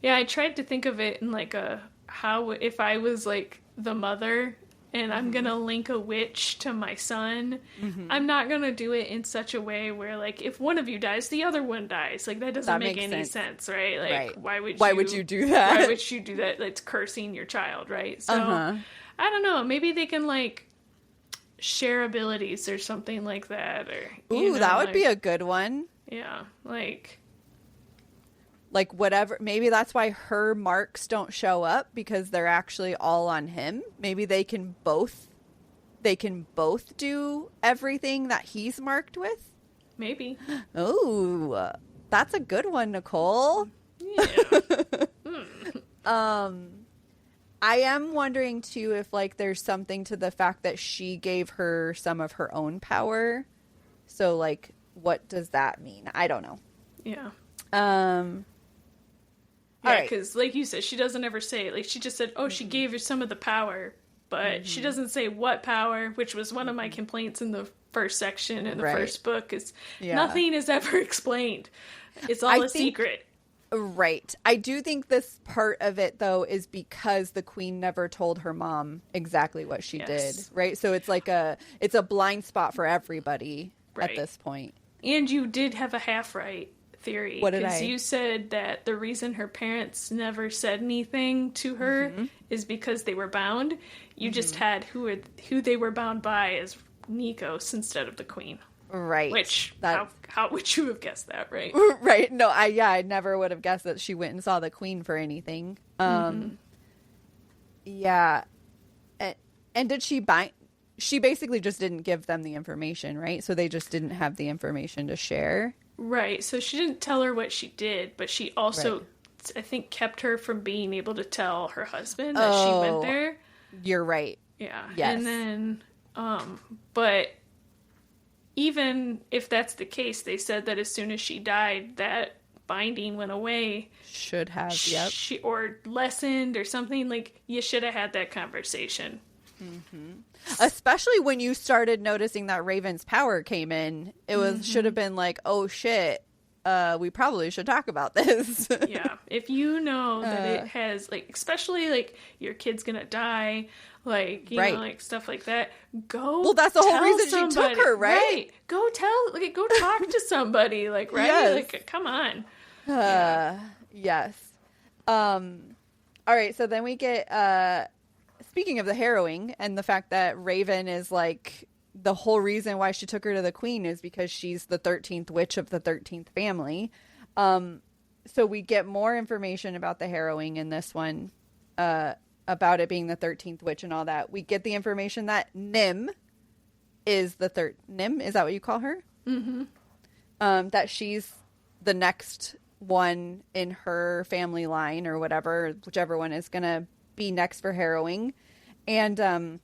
I tried to think of it in like if I was like the mother and I'm gonna link a witch to my son, I'm not gonna do it in such a way where, like, if one of you dies, the other one dies. Like, that doesn't make any sense, right? Like, right. why would you do that? Why would you do that? It's cursing your child, right? So, I don't know. Maybe they can, like, share abilities or something like that. Or that would be a good one. Yeah, like whatever. Maybe that's why her marks don't show up, because they're actually all on him. Maybe they can both do everything that he's marked with. Maybe. Oh, that's a good one, Nicole. Yeah. I am wondering too if, like, there's something to the fact that she gave her some of her own power. So, like, what does that mean? I don't know. Yeah. Yeah, because like you said, she doesn't ever say it. Like, she just said, oh, she gave her some of the power, but she doesn't say what power, which was one of my complaints in the first section in the first book, is nothing is ever explained. It's all a secret. Right. I do think this part of it, though, is because the Queen never told her mom exactly what she did, right? So it's like it's a blind spot for everybody at this point. And you did have a half-right theory. What did I? Because you said that the reason her parents never said anything to her is because they were bound. You just had who they were bound by as Nikos instead of the Queen. Right. Which, how would you have guessed that, right? Right. No, I never would have guessed that she went and saw the Queen for anything. Yeah. And did she bind? She basically just didn't give them the information, right? So they just didn't have the information to share. Right. So she didn't tell her what she did, but she also, I think, kept her from being able to tell her husband that she went there. You're right. Yeah. Yes. And then, but even if that's the case, they said that as soon as she died, that binding went away. Should have, yep. Or lessened or something. Like, you should have had that conversation. Especially when you started noticing that Raven's power came in. It should have been like, oh shit, we probably should talk about this. Yeah. If you know that it has, like, especially, like, your kid's gonna die, like, you know, like, stuff like that, well, that's the whole reason somebody. She took her, right? Go talk to somebody, like, right? Yes. Like, come on. Yes. All right, so then we get, speaking of the harrowing and the fact that Raven is like, the whole reason why she took her to the queen is because she's the 13th witch of the 13th family. So we get more information about the harrowing in this one, about it being the 13th witch and all that. We get the information that Nim is the Nim, is that what you call her? Mm-hmm. That she's the next one in her family line or whatever, whichever one is going to be next for harrowing. And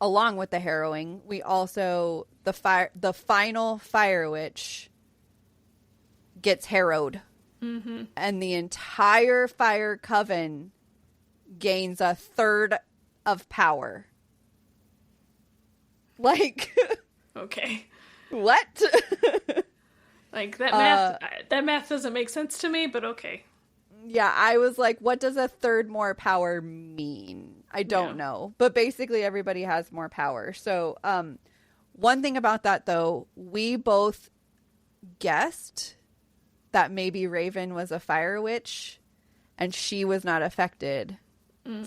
along with the harrowing, we also, the final fire witch gets harrowed. Mm-hmm. And the entire fire coven gains a third of power. Like, okay. What? Like, that math doesn't make sense to me, but okay. Yeah, I was like, what does a third more power mean? I don't know. But basically everybody has more power. So, one thing about that though, we both guessed that maybe Raven was a fire witch and she was not affected.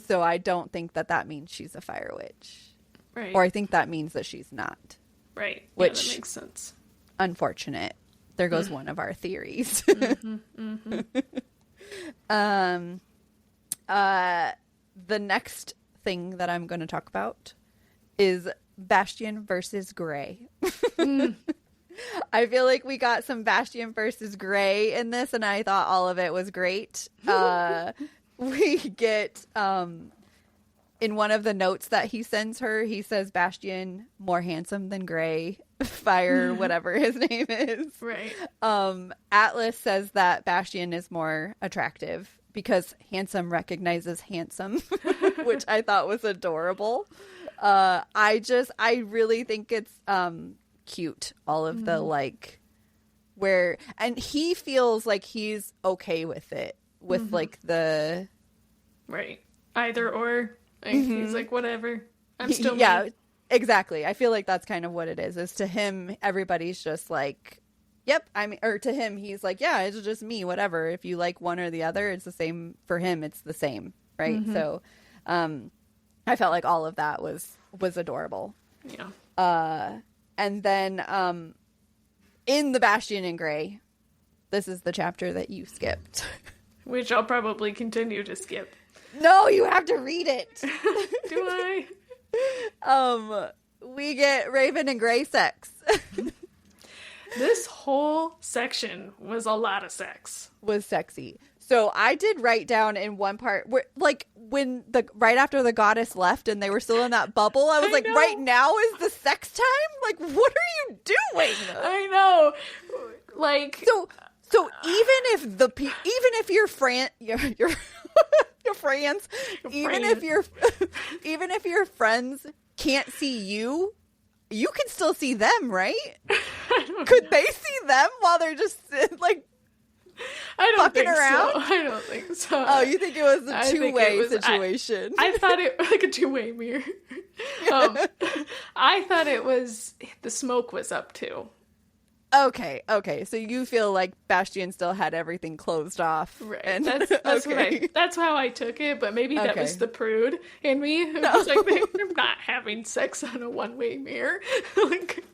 So I don't think that means she's a fire witch. Right. Or I think that means that she's not. Right. Which, that makes sense. Unfortunate. There goes one of our theories. The next thing that I'm going to talk about is Bastion versus Gray. I feel like we got some Bastion versus Gray in this, and I thought all of it was great. We get, in one of the notes that he sends her, he says Bastion more handsome than Gray, fire, whatever his name is. Right. Atlas says that Bastion is more attractive because handsome recognizes handsome, which I thought was adorable. I really think it's cute, all of the like where, and he feels like he's okay with it, with like the right, either or, like, he's like, whatever, I'm still me. Exactly. I feel like that's kind of what it is to him. Everybody's just like, yep, or to him he's like, yeah, it's just me, whatever. If you like one or the other, it's the same for him. It's the same, right? So I felt like all of that was adorable. Yeah. And then in the Bastion and Gray, this is the chapter that you skipped. Which I'll probably continue to skip. No, you have to read it. Do I? We get Raven and Gray sex. This whole section was a lot of sex. Was sexy. So I did write down in one part where, like, when right after the goddess left and they were still in that bubble, I was like, right now is the sex time? Like, what are you doing? I know. Like, so even if your friends, even if your friends can't see you, you can still see them, right? Could they see them while they're just like I don't fucking think around? so. I don't think so. Oh, you think it was a two-way situation? I thought it like a two-way mirror. I thought it was the smoke was up too. Okay. So you feel like Bastion still had everything closed off, right? And, that's okay. That's how I took it. But maybe that was the prude in me. It was like they're not having sex on a one-way mirror. Like,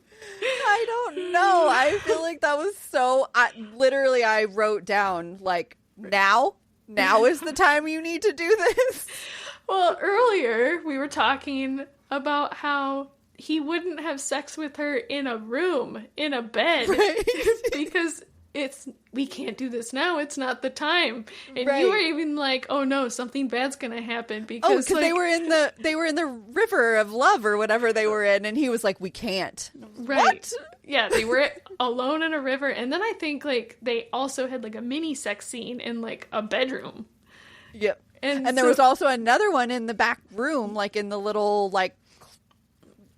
I don't know. I feel like that was so. I wrote down like now is the time you need to do this. Well, earlier we were talking about how he wouldn't have sex with her in a room, in a bed, right? Because we can't do this now. It's not the time. And you were even like, oh no, something bad's gonna happen because like, they were in the river of love or whatever they were in, and he was like, we can't. Right. What? Yeah, they were alone in a river, and then I think like they also had like a mini sex scene in like a bedroom. Yep. And there was also another one in the back room, like in the little like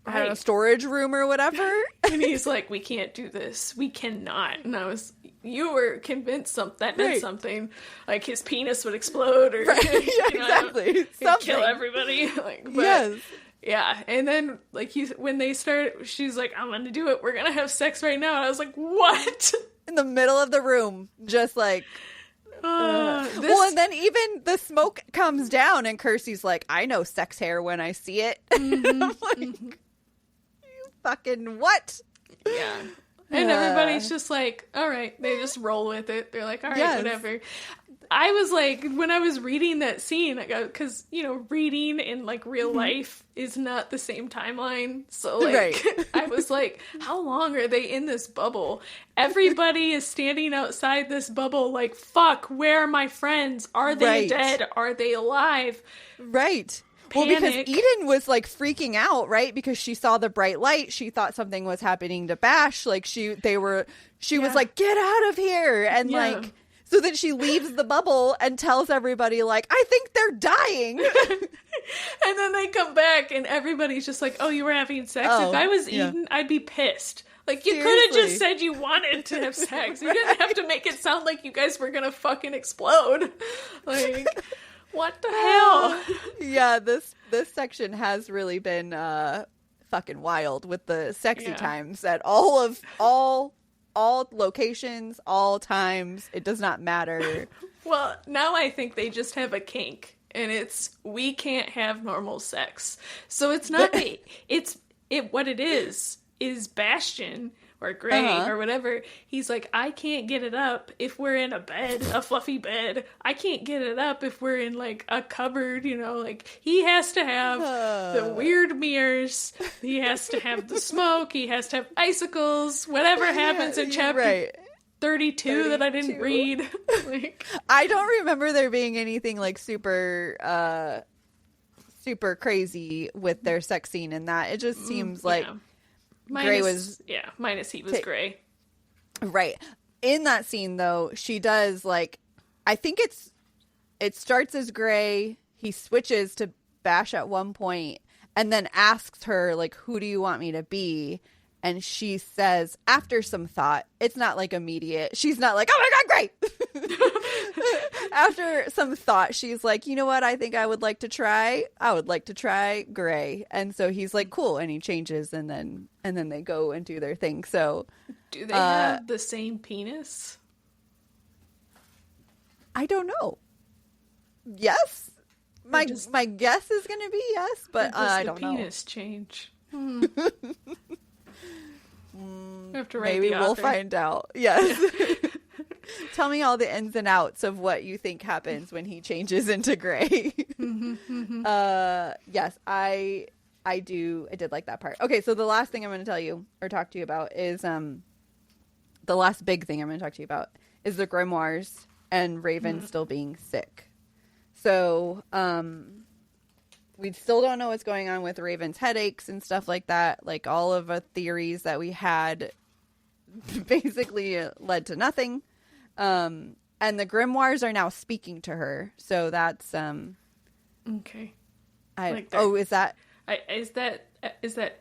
I don't know, storage room or whatever. And he's like, we can't do this. We cannot. And you were convinced that meant something. Like his penis would explode or exactly. Kill everybody. Like, but, yes. Yeah. And then like when they start, she's like, I'm gonna do it. We're gonna have sex right now. And I was like, what? In the middle of the room. Just like Well, and then even the smoke comes down and Kirsty's like, I know sex hair when I see it. I'm like, you fucking what? Yeah. And everybody's just like, all right. They just roll with it. They're like, all right, whatever. I was like, when I was reading that scene, I go, because, reading in, like, real life is not the same timeline. So, like, I was like, how long are they in this bubble? Everybody is standing outside this bubble like, fuck, where are my friends? Are they dead? Are they alive? Right. Panic. Well, because Eden was, like, freaking out, right? Because she saw the bright light. She thought something was happening to Bash. Like, she was like, get out of here. And, like... So then she leaves the bubble and tells everybody, like, I think they're dying. And then they come back and everybody's just like, oh, you were having sex? If I was Eden, I'd be pissed. Like, you could have just said you wanted to have sex. You didn't have to make it sound like you guys were going to fucking explode. Like, what the hell? Yeah, this section has really been fucking wild with the sexy times at all locations, all times. It does not matter. Well, now I think they just have a kink, and it's we can't have normal sex. So it's not what it is Bastion or Gray or whatever. He's like, I can't get it up if we're in a bed, a fluffy bed. I can't get it up if we're in like a cupboard, like he has to have the weird mirrors. He has to have the smoke. He has to have icicles. Whatever happens in chapter 32 that I didn't read. Like, I don't remember there being anything like super crazy with their sex scene in that. It just seems like Gray was... Yeah, minus he was Gray. Right. In that scene, though, she does, like... I think it starts as Gray. He switches to Bash at one point and then asks her, like, who do you want me to be? And she says, after some thought, it's not, like, immediate. She's not like, oh, my God, Gray! After some thought, she's like, you know what? I think I would like to try Gray. And so he's like, cool. And he changes and then they go and do their thing. So do they have the same penis? I don't know. Yes. My guess is going to be yes, but I don't know. Penis change. We have to write Maybe the we'll author. find out. Yes. Tell me all the ins and outs of what you think happens when he changes into Gray. Yes, I did like that part. Okay, so the last thing I'm going to tell you or talk to you about is the last big thing I'm going to talk to you about is the grimoires and Raven still being sick. So we still don't know what's going on with Raven's headaches and stuff like that. Like all of the theories that we had basically led to nothing. And the grimoires are now speaking to her. So that's okay. Is that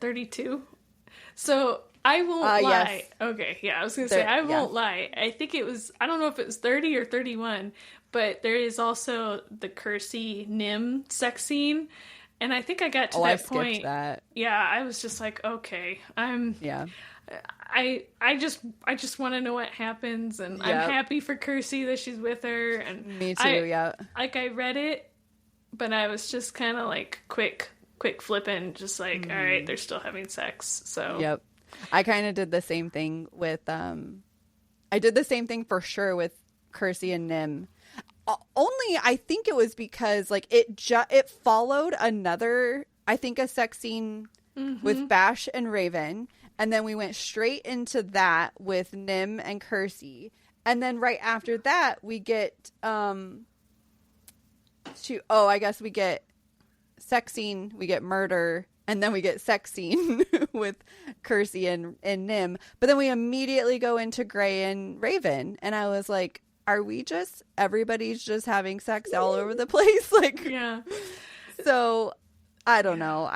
32? So I won't lie. Yes. Okay, yeah, I was gonna say I won't lie. I think it was, I don't know if it was 30 or 31, but there is also the Kersey Nim sex scene, and I think I got to that point. That. Yeah, I was just like, okay, I just want to know what happens, and I'm happy for Kersey that she's with her, and me too. Like I read it, but I was just kind of like quick flipping, just like, all right, they're still having sex. So yep. I kind of did the same thing with I did the same thing for sure with Kersey and Nim. Only I think it was because like it followed another, I think, a sex scene with Bash and Raven, and then we went straight into that with Nim and Kersey, and then right after that we get I guess we get sex scene, we get murder, and then we get sex scene with Kersey and Nim. But then we immediately go into Gray and Raven. And I was like, everybody's just having sex all over the place? Like, yeah. So, I don't know.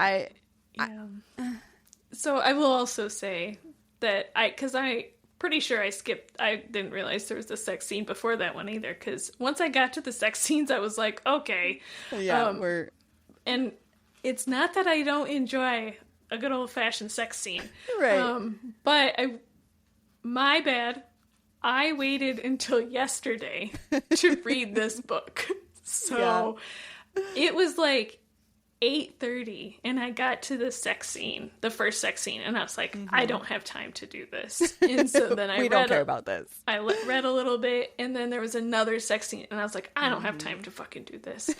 So I will also say that because I'm pretty sure I didn't realize there was a sex scene before that one either. Because once I got to the sex scenes, I was like, okay. Yeah, and it's not that I don't enjoy a good old-fashioned sex scene. Right. But my bad. I waited until yesterday to read this book. So it was like 8:30 and I got to the sex scene, the first sex scene, and I was like, I don't have time to do this. And so then I don't care about this. I read a little bit, and then there was another sex scene, and I was like, I don't have time to fucking do this.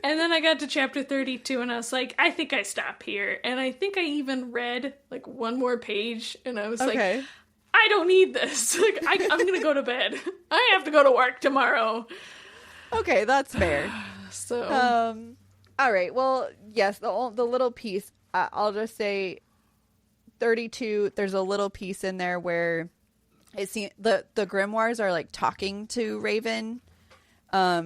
And then I got to chapter 32, and I was like, I think I stop here. And I think I even read like one more page, and I was like, I don't need this. Like, I'm gonna go to bed. I have to go to work tomorrow. Okay, that's fair. So, all right. Well, yes, the little piece. I'll just say, 32. There's a little piece in there where it seems the grimoires are like talking to Raven.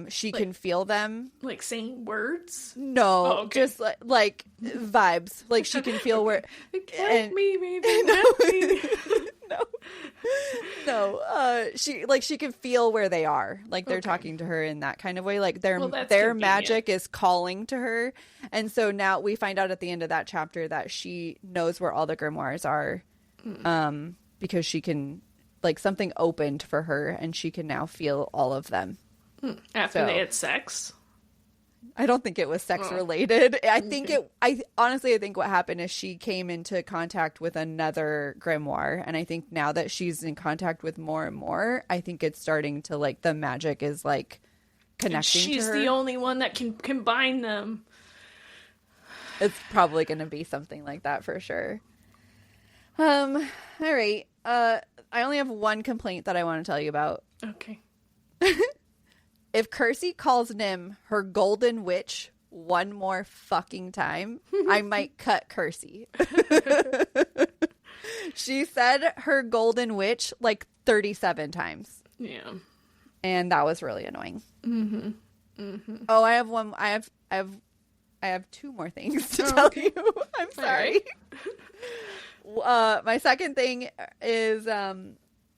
She can feel them, like saying words. No, just like vibes. Like she can feel where. Help me, maybe. Help me. No. She can feel where they are. Like they're talking to her in that kind of way. Like their magic is calling to her. And so now we find out at the end of that chapter that she knows where all the grimoires are. Because she can, like, something opened for her and she can now feel all of them. After they had sex? I don't think it was sex related. I honestly think what happened is she came into contact with another grimoire, and I think now that she's in contact with more and more, I think it's starting to, like, the magic is like connecting to her. She's the only one that can combine them. It's probably going to be something like that for sure. All right. I only have one complaint that I want to tell you about. Okay. If Kersey calls Nim her golden witch one more fucking time, I might cut Kersey. She said her golden witch like 37 times. Yeah. And that was really annoying. Mm-hmm. Mm-hmm. Oh, I have one. I have two more things to tell you. I'm sorry. Right. My second thing is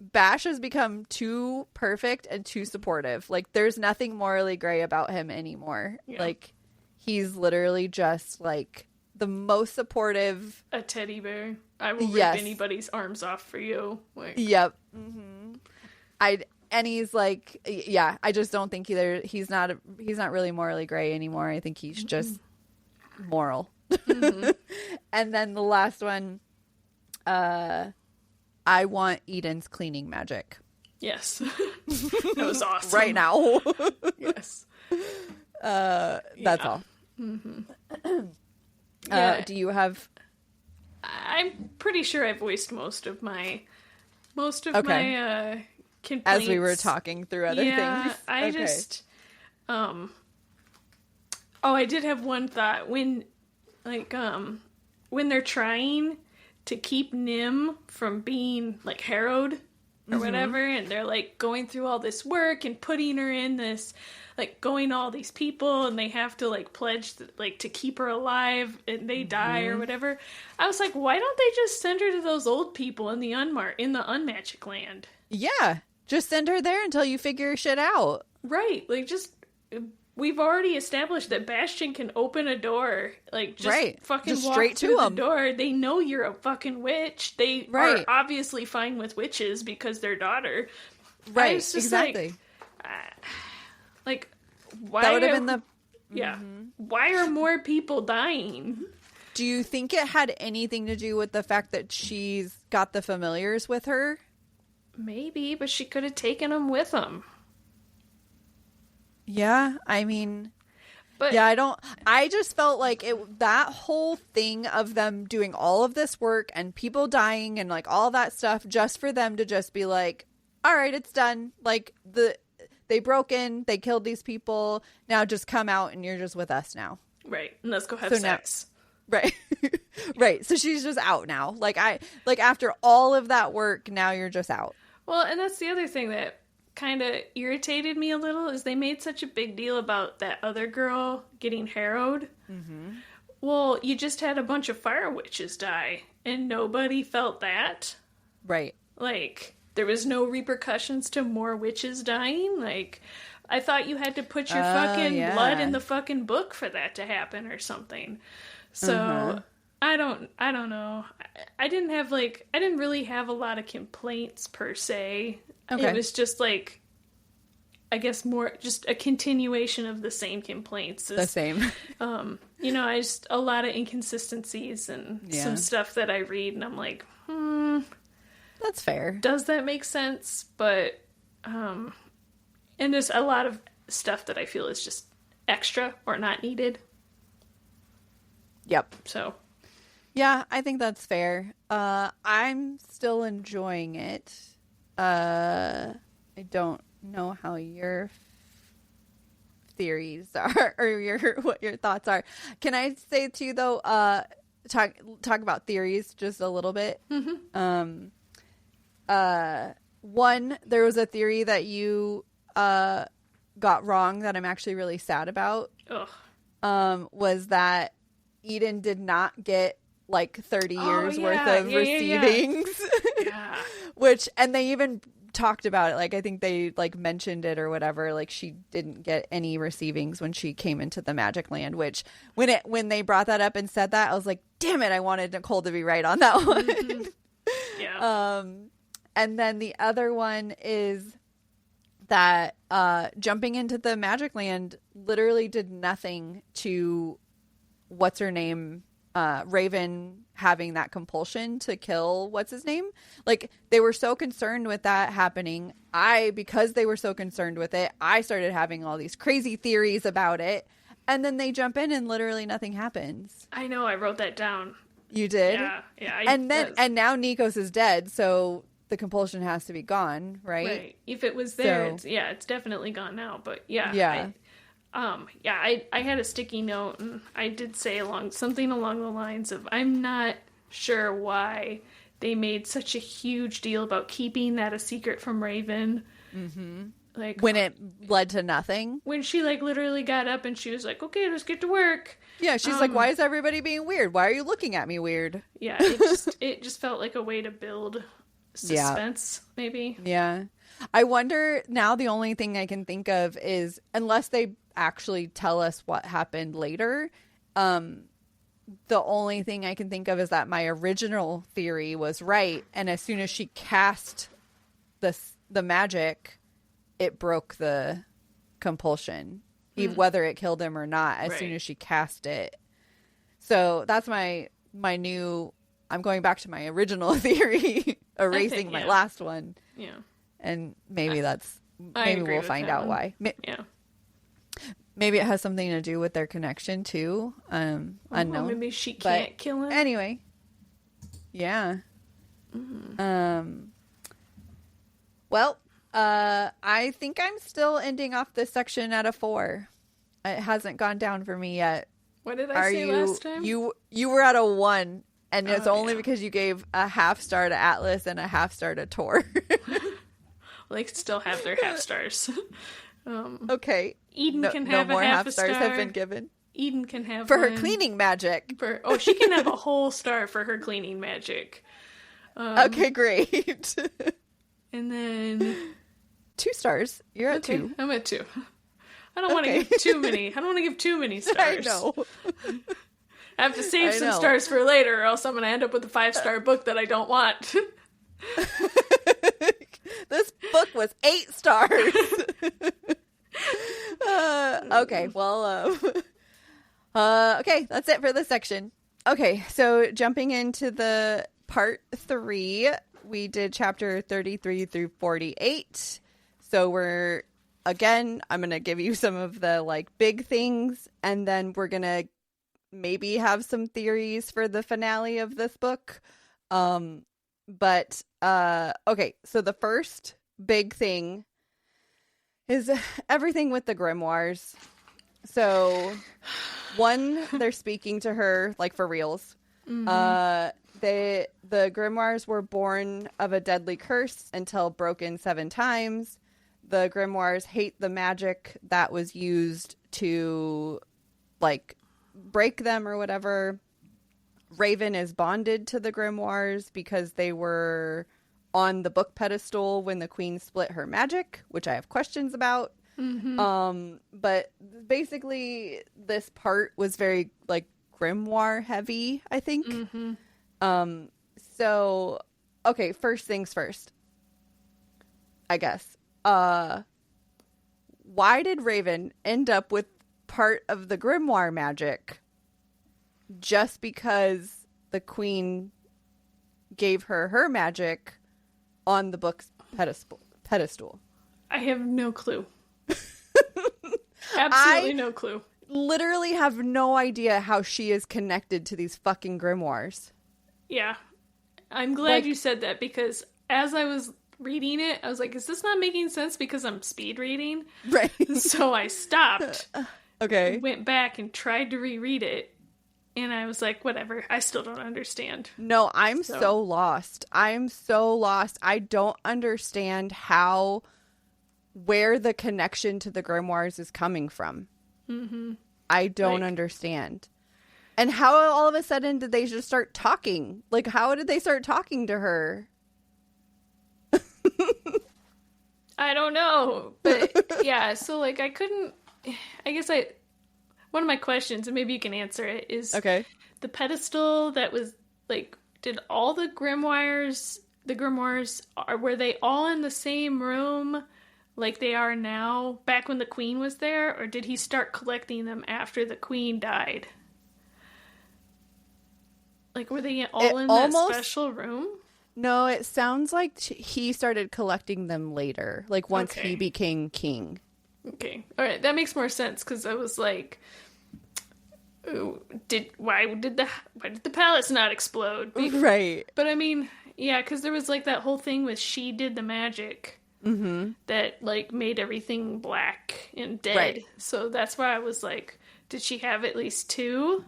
Bash has become too perfect and too supportive. Like, there's nothing morally gray about him anymore. Yeah. Like, he's literally just, like, the most supportive. A teddy bear. I will rip anybody's arms off for you. Like. Yep. Mm-hmm. And he's like, I just don't think he's not really morally gray anymore. I think he's just moral. Mm-hmm. And then the last one, I want Eden's cleaning magic. Yes. That was awesome. Right now. Yes. That's all. Mm-hmm. Do you have... I'm pretty sure I voiced most of my complaints. As we were talking through other things. I just... I did have one thought. When they're trying to keep Nim from being, like, harrowed or whatever, and they're, like, going through all this work and putting her in this, like, going to all these people, and they have to, like, pledge, to keep her alive, and they die or whatever. I was like, why don't they just send her to those old people in the Unmagic land? Yeah, just send her there until you figure shit out. Right, like, just... We've already established that Bastion can open a door, like, just fucking just walk straight through the door. They know you're a fucking witch. They are obviously fine with witches because their daughter. Right, exactly. Why that would have been the... Yeah. Why are more people dying? Do you think it had anything to do with the fact that she's got the familiars with her? Maybe, but she could have taken them with them. Yeah, I mean, but I just felt like that whole thing of them doing all of this work and people dying and, like, all that stuff just for them to just be like, all right, it's done. Like, they broke in, they killed these people. Now just come out and you're just with us now. Right. And let's go have sex. Right. Right. So she's just out now. Like, after all of that work, now you're just out. Well, and that's the other thing that kind of irritated me a little is they made such a big deal about that other girl getting harrowed. Mm-hmm. Well, you just had a bunch of fire witches die and nobody felt that. Right. Like, there was no repercussions to more witches dying. Like, I thought you had to put your fucking blood in the fucking book for that to happen or something. So I don't know. I didn't really have a lot of complaints per se. It was just like, I guess more just a continuation of the same complaints. The same. I just, a lot of inconsistencies and some stuff that I read and I'm like, That's fair. Does that make sense? But, and there's a lot of stuff that I feel is just extra or not needed. Yep. So. Yeah, I think that's fair. I'm still enjoying it. I don't know how your theories are or what your thoughts are. Can I say to you though, talk about theories just a little bit? Mm-hmm. One, there was a theory that you got wrong that I'm actually really sad about. Ugh. Was that Eden did not get like 30 years worth of receivings. Yeah. And they even talked about it. Like, I think they like mentioned it or whatever. Like, she didn't get any receivings when she came into the Magic Land, which when they brought that up and said that, I was like, damn it, I wanted Nicole to be right on that one. Mm-hmm. Yeah. And then the other one is that jumping into the Magic Land literally did nothing to what's her name, Raven having that compulsion to kill what's his name. Like, they were so concerned with that happening. Because they were so concerned with it, I started having all these crazy theories about it, and then they jump in and literally nothing happens. I know, I wrote that down. You did? Yeah. And now Nikos is dead, so the compulsion has to be gone, right? Right. If it was there, it's definitely gone now. But yeah. I had a sticky note, and I did say something along the lines of, I'm not sure why they made such a huge deal about keeping that a secret from Raven. Mm-hmm. Like, when it led to nothing. When she like literally got up and she was like, "Okay, let's get to work." Yeah, she's like, "Why is everybody being weird? Why are you looking at me weird?" Yeah, it just felt like a way to build suspense, maybe. Yeah. I wonder now, the only thing I can think of is, unless they actually tell us what happened later, the only thing I can think of is that my original theory was right, and as soon as she cast the magic, it broke the compulsion, whether it killed him or not, as soon as she cast it. So that's my new, I'm going back to my original theory, erasing my last one. Yeah. And maybe maybe we'll find out why. Yeah. Maybe it has something to do with their connection too. Unknown. Well, maybe she can't kill him. Anyway. Yeah. Mm-hmm. Well, I think I'm still ending off this section at a 4. It hasn't gone down for me yet. What did I say last time? You were at a 1, and it's only because you gave a half star to Atlas and a half star to Tor. Well, they still have their half stars. Okay. Eden can have no more a half stars star. Have been given. Eden can have for one. her cleaning magic. She can have a whole star for her cleaning magic. Okay, great. And then 2 stars. You're at 2. I'm at 2. I don't want to give too many. I don't want to give too many stars. I know. I have to save some stars for later, or else I'm going to end up with a 5-star book that I don't want. This book was 8 stars. Okay, well, okay, that's it for this section. Okay, so jumping into the part 3, we did chapter 33 through 48. So I'm going to give you some of the like big things, and then we're going to maybe have some theories for the finale of this book. But okay, so the first big thing is everything with the grimoires. So, one, they're speaking to her like for reals. Mm-hmm. The grimoires were born of a deadly curse until broken 7 times. The grimoires hate the magic that was used to like break them or whatever. Raven is bonded to the grimoires because they were on the book pedestal when the queen split her magic, which I have questions about. Mm-hmm. But basically this part was very like grimoire heavy, I think. Mm-hmm. So, okay, first things first. I guess. Why did Raven end up with part of the grimoire magic just because the queen gave her magic on the book's pedestal? I have no clue. Absolutely no clue. Literally have no idea how she is connected to these fucking grimoires. Yeah. I'm glad you said that, because as I was reading it, I was like, is this not making sense because I'm speed reading? Right. So I stopped. Okay. Went back and tried to reread it. And I was like, whatever. I still don't understand. No, I'm so lost. I'm so lost. I don't understand where the connection to the grimoires is coming from. Mm-hmm. I don't understand. And how all of a sudden did they just start talking? Like, how did they start talking to her? I don't know. But yeah, so like one of my questions, and maybe you can answer it, is the pedestal that was like, did all the grimoires, were they all in the same room like they are now back when the queen was there, or did he start collecting them after the queen died? Like, were they all in that special room? No, it sounds like he started collecting them later, like once he became king. Okay. All right, that makes more sense, because I was like, why did the palace not explode? Right. But I mean, yeah, because there was like that whole thing with she did the magic that like made everything black and dead. Right. So that's why I was like, did she have at least two?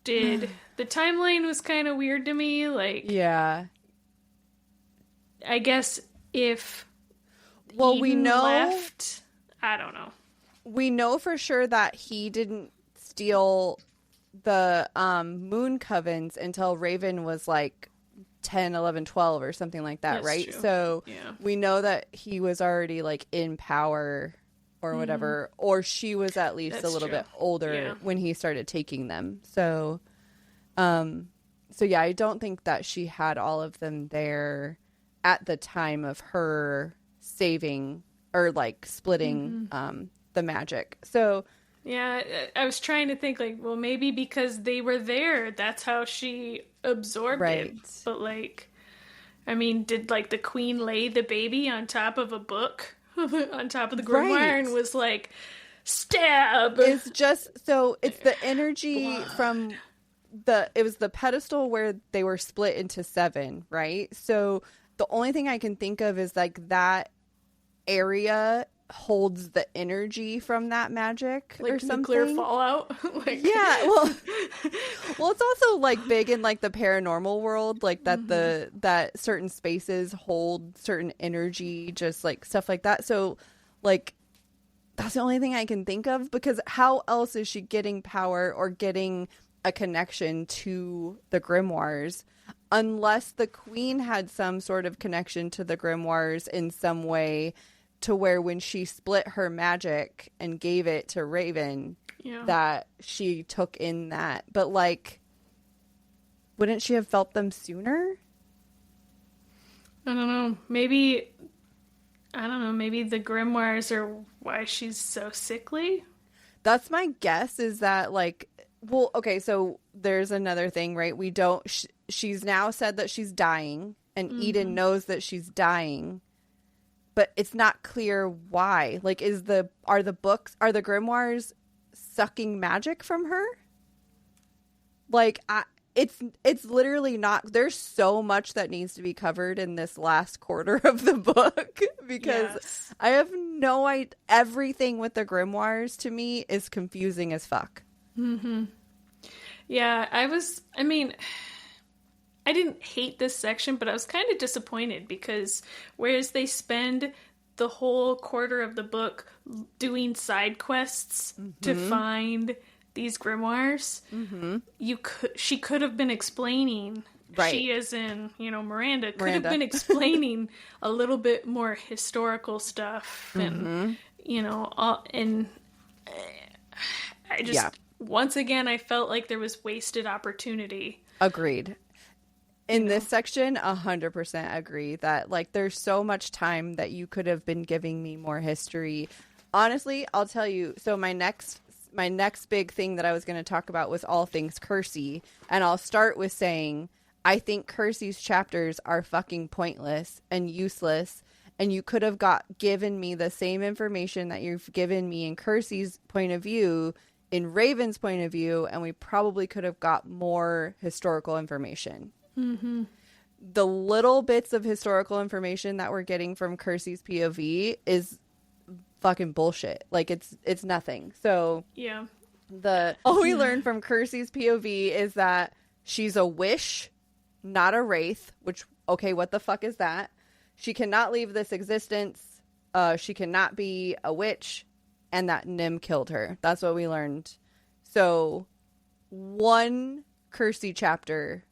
The timeline was kind of weird to me. Like, yeah, I guess if Eden left, I don't know. We know for sure that he didn't steal the moon covens until Raven was like 10, 11, 12 or something like that. That's right. True. So we know that he was already like in power or whatever, or she was at least a little bit older when he started taking them. So yeah, I don't think that she had all of them there at the time of her saving or like splitting the magic. So yeah, I was trying to think like, well, maybe because they were there, that's how she absorbed it. But like, I mean, did like the queen lay the baby on top of a book on top of the grimoire and was like, stab? It's just, so it's the energy from it was the pedestal where they were split into 7, right? So the only thing I can think of is like that area holds the energy from that magic, like, or something. Nuclear fallout. Yeah, well it's also like big in like the paranormal world, like that that certain spaces hold certain energy, just like stuff like that. So like that's the only thing I can think of, because how else is she getting power or getting a connection to the grimoires, unless the queen had some sort of connection to the grimoires in some way, to where when she split her magic and gave it to Raven, that she took in that. But like, wouldn't she have felt them sooner? I don't know. Maybe the grimoires are why she's so sickly. That's my guess, is that like, well, okay, so there's another thing, right? We don't, she's now said that she's dying, and Eden knows that she's dying, but it's not clear why. Like, are the grimoires sucking magic from her? Like, it's literally not. There's so much that needs to be covered in this last quarter of the book, because I have no idea. Everything with the grimoires to me is confusing as fuck. Yeah, I didn't hate this section, but I was kind of disappointed, because whereas they spend the whole quarter of the book doing side quests to find these grimoires, she could have been explaining. Right. She, as in, Miranda, could have been explaining a little bit more historical stuff, and and I just once again I felt like there was wasted opportunity. Agreed. In this section, 100% agree that, like, there's so much time that you could have been giving me more history. Honestly, I'll tell you. So my next big thing that I was going to talk about was all things Kersey. And I'll start with saying, I think Kersey's chapters are fucking pointless and useless. And you could have given me the same information that you've given me in Kersey's point of view, in Raven's point of view, and we probably could have got more historical information. Mm-hmm. The little bits of historical information that we're getting from Kersey's POV is fucking bullshit. Like, it's nothing. So yeah, all we learned from Kersey's POV is that she's a wish, not a wraith. Which, okay, what the fuck is that? She cannot leave this existence. She cannot be a witch, and that Nim killed her. That's what we learned. So one Kersey chapter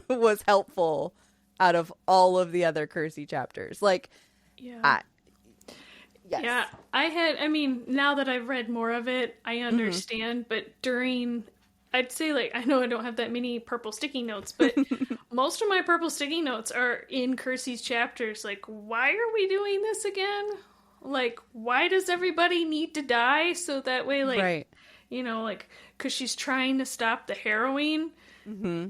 was helpful out of all of the other Kersey chapters. Like, yeah. Yes. Yeah, I mean, now that I've read more of it, I understand, but I'd say, like, I know I don't have that many purple sticky notes, but most of my purple sticky notes are in Kersey's chapters. Like, why are we doing this again? Like, why does everybody need to die? So that way, like, right. Like, because she's trying to stop the harrowing. Mm-hmm.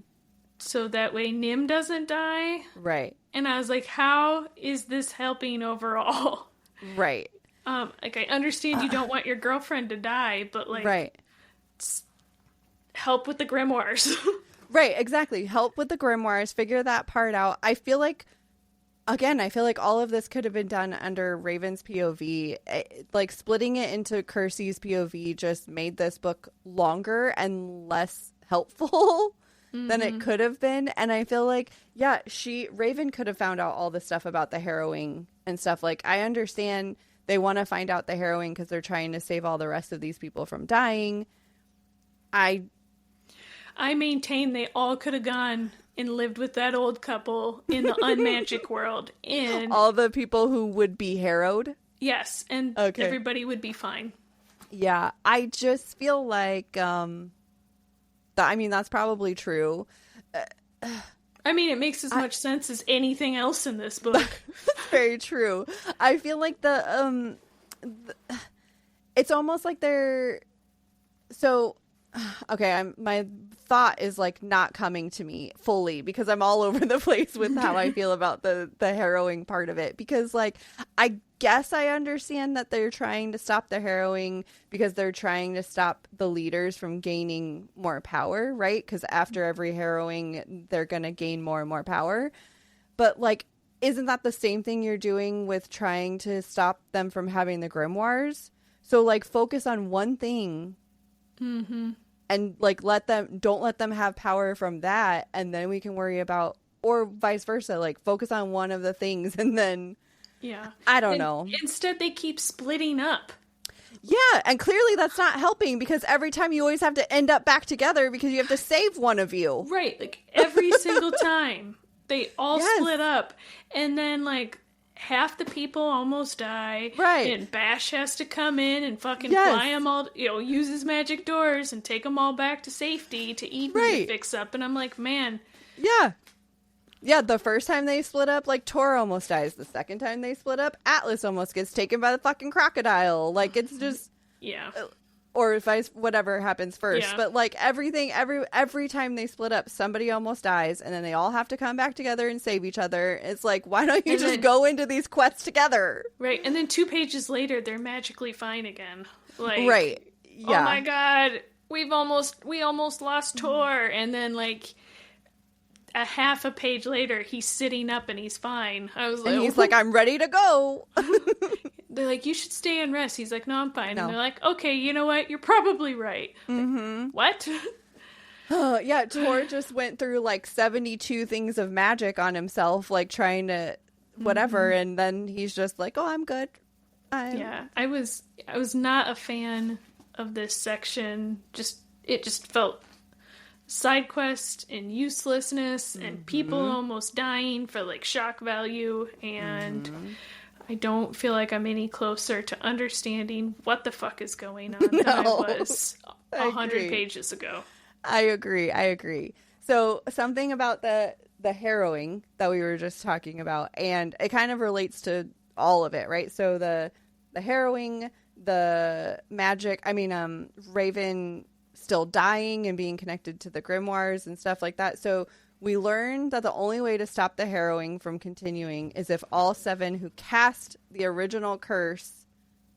So that way Nim doesn't die. Right. And I was like, how is this helping overall? Right. Like, I understand you don't want your girlfriend to die, but, like, right. Help with the grimoires. Right, exactly. Help with the grimoires, figure that part out. I feel like all of this could have been done under Raven's POV. Like, splitting it into Kersey's POV just made this book longer and less helpful than it could have been. And I feel like, yeah, Raven could have found out all the stuff about the harrowing and stuff. Like, I understand they want to find out the harrowing because they're trying to save all the rest of these people from dying. I maintain they all could have gone and lived with that old couple in the unmagic world. And all the people who would be harrowed? Yes, and everybody would be fine. Yeah, I just feel like, that's probably true. I mean, it makes as much sense as anything else in this book. That's very true. I feel like it's almost like they're... So, okay, my thought is, like, not coming to me fully because I'm all over the place with how I feel about the harrowing part of it. Because, like, I guess I understand that they're trying to stop the harrowing because they're trying to stop the leaders from gaining more power, right? Because after every harrowing, they're going to gain more and more power. But, like, isn't that the same thing you're doing with trying to stop them from having the grimoires? So, like, focus on one thing. Mm-hmm. And, like, don't let them have power from that, and then we can worry about, or vice versa, like, focus on one of the things, and then, yeah, I don't know. Instead, they keep splitting up. Yeah, and clearly that's not helping, because every time you always have to end up back together because you have to save one of you. Right, like, every single time, they all split up, and then, like, half the people almost die. Right. And Bash has to come in and fucking fly them all, use his magic doors and take them all back to safety to Eden to fix up. And I'm like, man. Yeah. Yeah, the first time they split up, like, Tor almost dies. The second time they split up, Atlas almost gets taken by the fucking crocodile. Like, it's just... Yeah. Or whatever happens first. Yeah. But, like, every time they split up, somebody almost dies, and then they all have to come back together and save each other. It's like, why don't you just go into these quests together? Right, and then 2 pages later, they're magically fine again. Like, right, yeah. Oh my god, we almost lost Tor, and then, like, a half a page later, he's sitting up and he's fine. I was like, and he's like, I'm ready to go. They're like, you should stay and rest. He's like, no, I'm fine. No. And they're like, okay, you know what? You're probably right. Mm-hmm. Like, what? Yeah, Tor just went through, like, 72 things of magic on himself, like, trying to whatever, and then he's just like, oh, I'm good. Yeah, I was not a fan of this section. It just felt side quest and uselessness and people almost dying for, like, shock value, and I don't feel like I'm any closer to understanding what the fuck is going on than I was 100 pages ago. I agree. So something about the harrowing that we were just talking about, and it kind of relates to all of it, right? So the harrowing, the magic, Raven still dying and being connected to the grimoires and stuff like that. So we learned that the only way to stop the harrowing from continuing is if all 7 who cast the original curse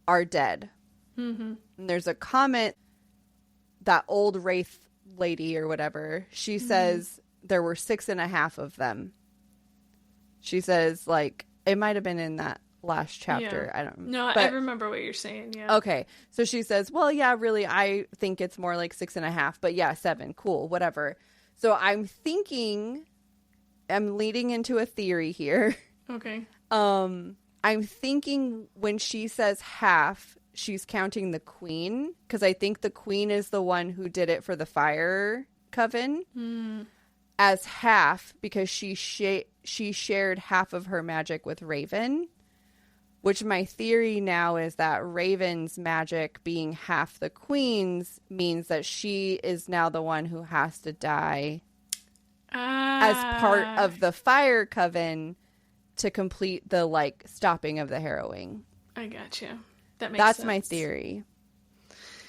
are dead. Mm-hmm. And there's a comment, that old wraith lady or whatever, she says there were 6.5 of them. She says, like, it might have been in that last chapter. Yeah. I don't know. No, I remember what you're saying. Yeah. Okay. So she says, well, yeah, really, I think it's more like 6.5, but yeah, 7. Cool. Whatever. So I'm leading into a theory here. Okay. I'm thinking when she says half, she's counting the queen, because I think the queen is the one who did it for the fire coven as half, because she shared half of her magic with Raven, which my theory now is that Raven's magic being half the queen's means that she is now the one who has to die as part of the fire coven to complete the, like, stopping of the harrowing. I gotcha. That's sense. My theory.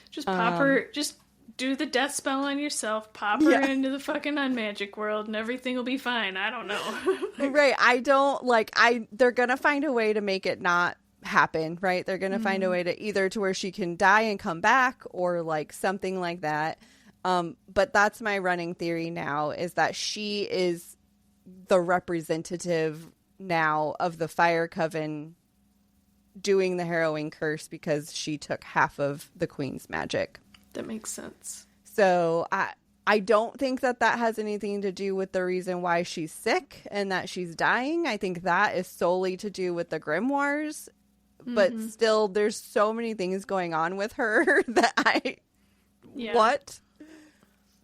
Just pop her, just do the death spell on yourself, pop her into the fucking unmagic world, and everything will be fine. I don't know. Right. They're gonna find a way to make it not happen, right? They're gonna find a way to either to where she can die and come back, or like something like that. But that's my running theory now, is that she is the representative now of the fire coven doing the harrowing curse, because she took half of the queen's magic. That makes sense. So I don't think that has anything to do with the reason why she's sick and that she's dying. I think that is solely to do with the grimoires. But still, there's so many things going on with her that what?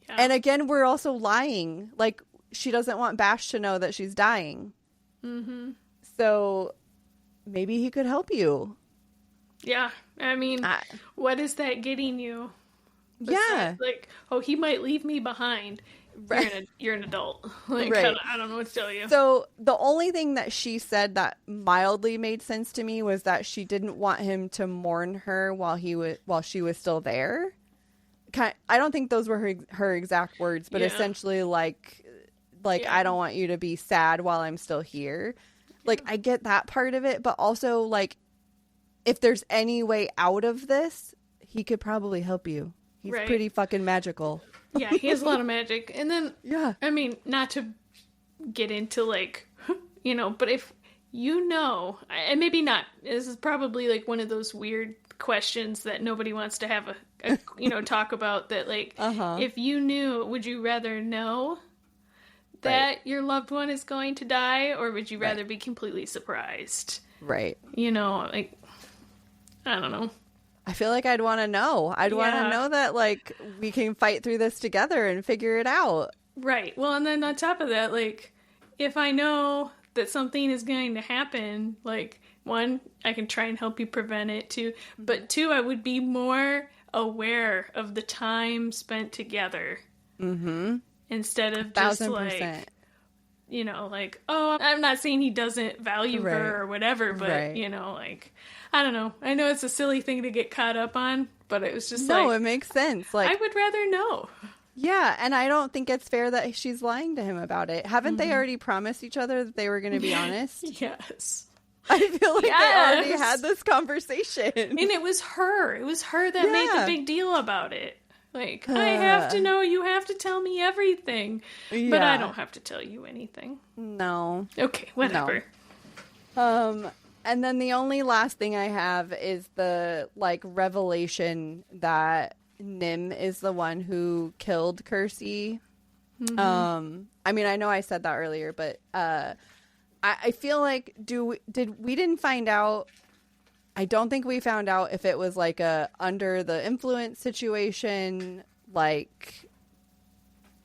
Yeah. And again, we're also lying. Like, she doesn't want Bash to know that she's dying. Mm-hmm. So maybe he could help you. Yeah. I mean, what is that getting you? Yeah. Like, oh, he might leave me behind. Right. You're an adult. Like, right. I don't know what to tell you. So the only thing that she said that mildly made sense to me was that she didn't want him to mourn her while she was still there. I don't think those were her exact words, but essentially like I don't want you to be sad while I'm still here. Like, I get that part of it, but also, like, if there's any way out of this, he could probably help you. He's pretty fucking magical. Yeah, he has a lot of magic. And then, I mean, not to get into, like, but if and maybe not, this is probably, like, one of those weird questions that nobody wants to have a talk about, that, like, if you knew, would you rather know that your loved one is going to die, or would you rather be completely surprised? Right. Like, I don't know. I feel like I'd want to know. I'd want to know that, like, we can fight through this together and figure it out. Right. Well, and then on top of that, like, if I know that something is going to happen, like, 1, I can try and help you prevent it, 2, but 2, I would be more aware of the time spent together. Mm-hmm. Instead of just 1,000%. like, like, oh, I'm not saying he doesn't value her or whatever, but, like, I don't know. I know it's a silly thing to get caught up on, but it was just it makes sense. Like, I would rather know. Yeah, and I don't think it's fair that she's lying to him about it. Haven't they already promised each other that they were going to be honest? Yes. I feel like they already had this conversation. And it was her. It was her that made the big deal about it. Like, I have to know, you have to tell me everything. Yeah. But I don't have to tell you anything. No. Okay, whatever. No. And then the only last thing I have is the, like, revelation that Nim is the one who killed Kersey. Mm-hmm. I mean, I know I said that earlier, but I feel like we didn't find out. I don't think we found out if it was like a under the influence situation. Like,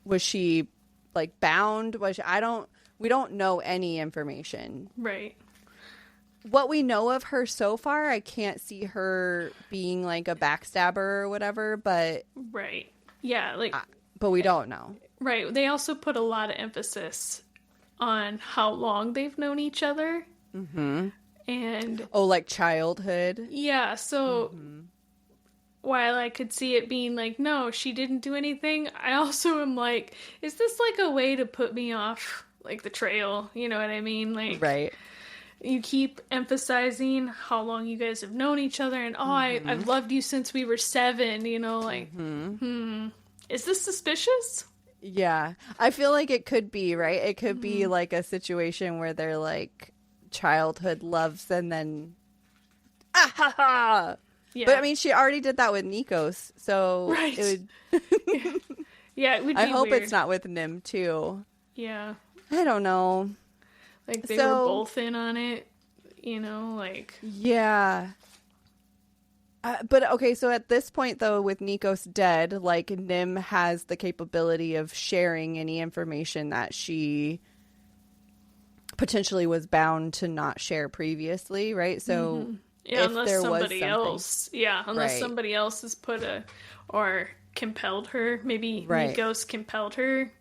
was she like bound? We don't know any information. Right. What we know of her so far, I can't see her being like a backstabber or whatever, but right. Yeah, like, But we don't know. Right. They also put a lot of emphasis on how long they've known each other. Mm-hmm. And... Oh, like childhood? Yeah, so... While I could see it being like, no, she didn't do anything, I also am like, is this like a way to put me off, like, the trail? You know what I mean? Like, right. You keep emphasizing how long you guys have known each other, and, I've loved you since we were 7, you know, like, is this suspicious? Yeah. I feel like it could be, right? It could be, like, a situation where they're, like, childhood loves, and then, ah ha ha! Yeah. But I mean, she already did that with Nikos, so right. It would. Yeah, it would be I hope weird. It's not with Nim too. Yeah, I don't know. Like they were both in on it, you know, like yeah. But okay, so at this point though, with Nikos dead, like Nim has the capability of sharing any information that she potentially was bound to not share previously, right? So. Yeah, unless somebody else. Yeah, unless somebody else has or compelled her. Maybe Nikos compelled her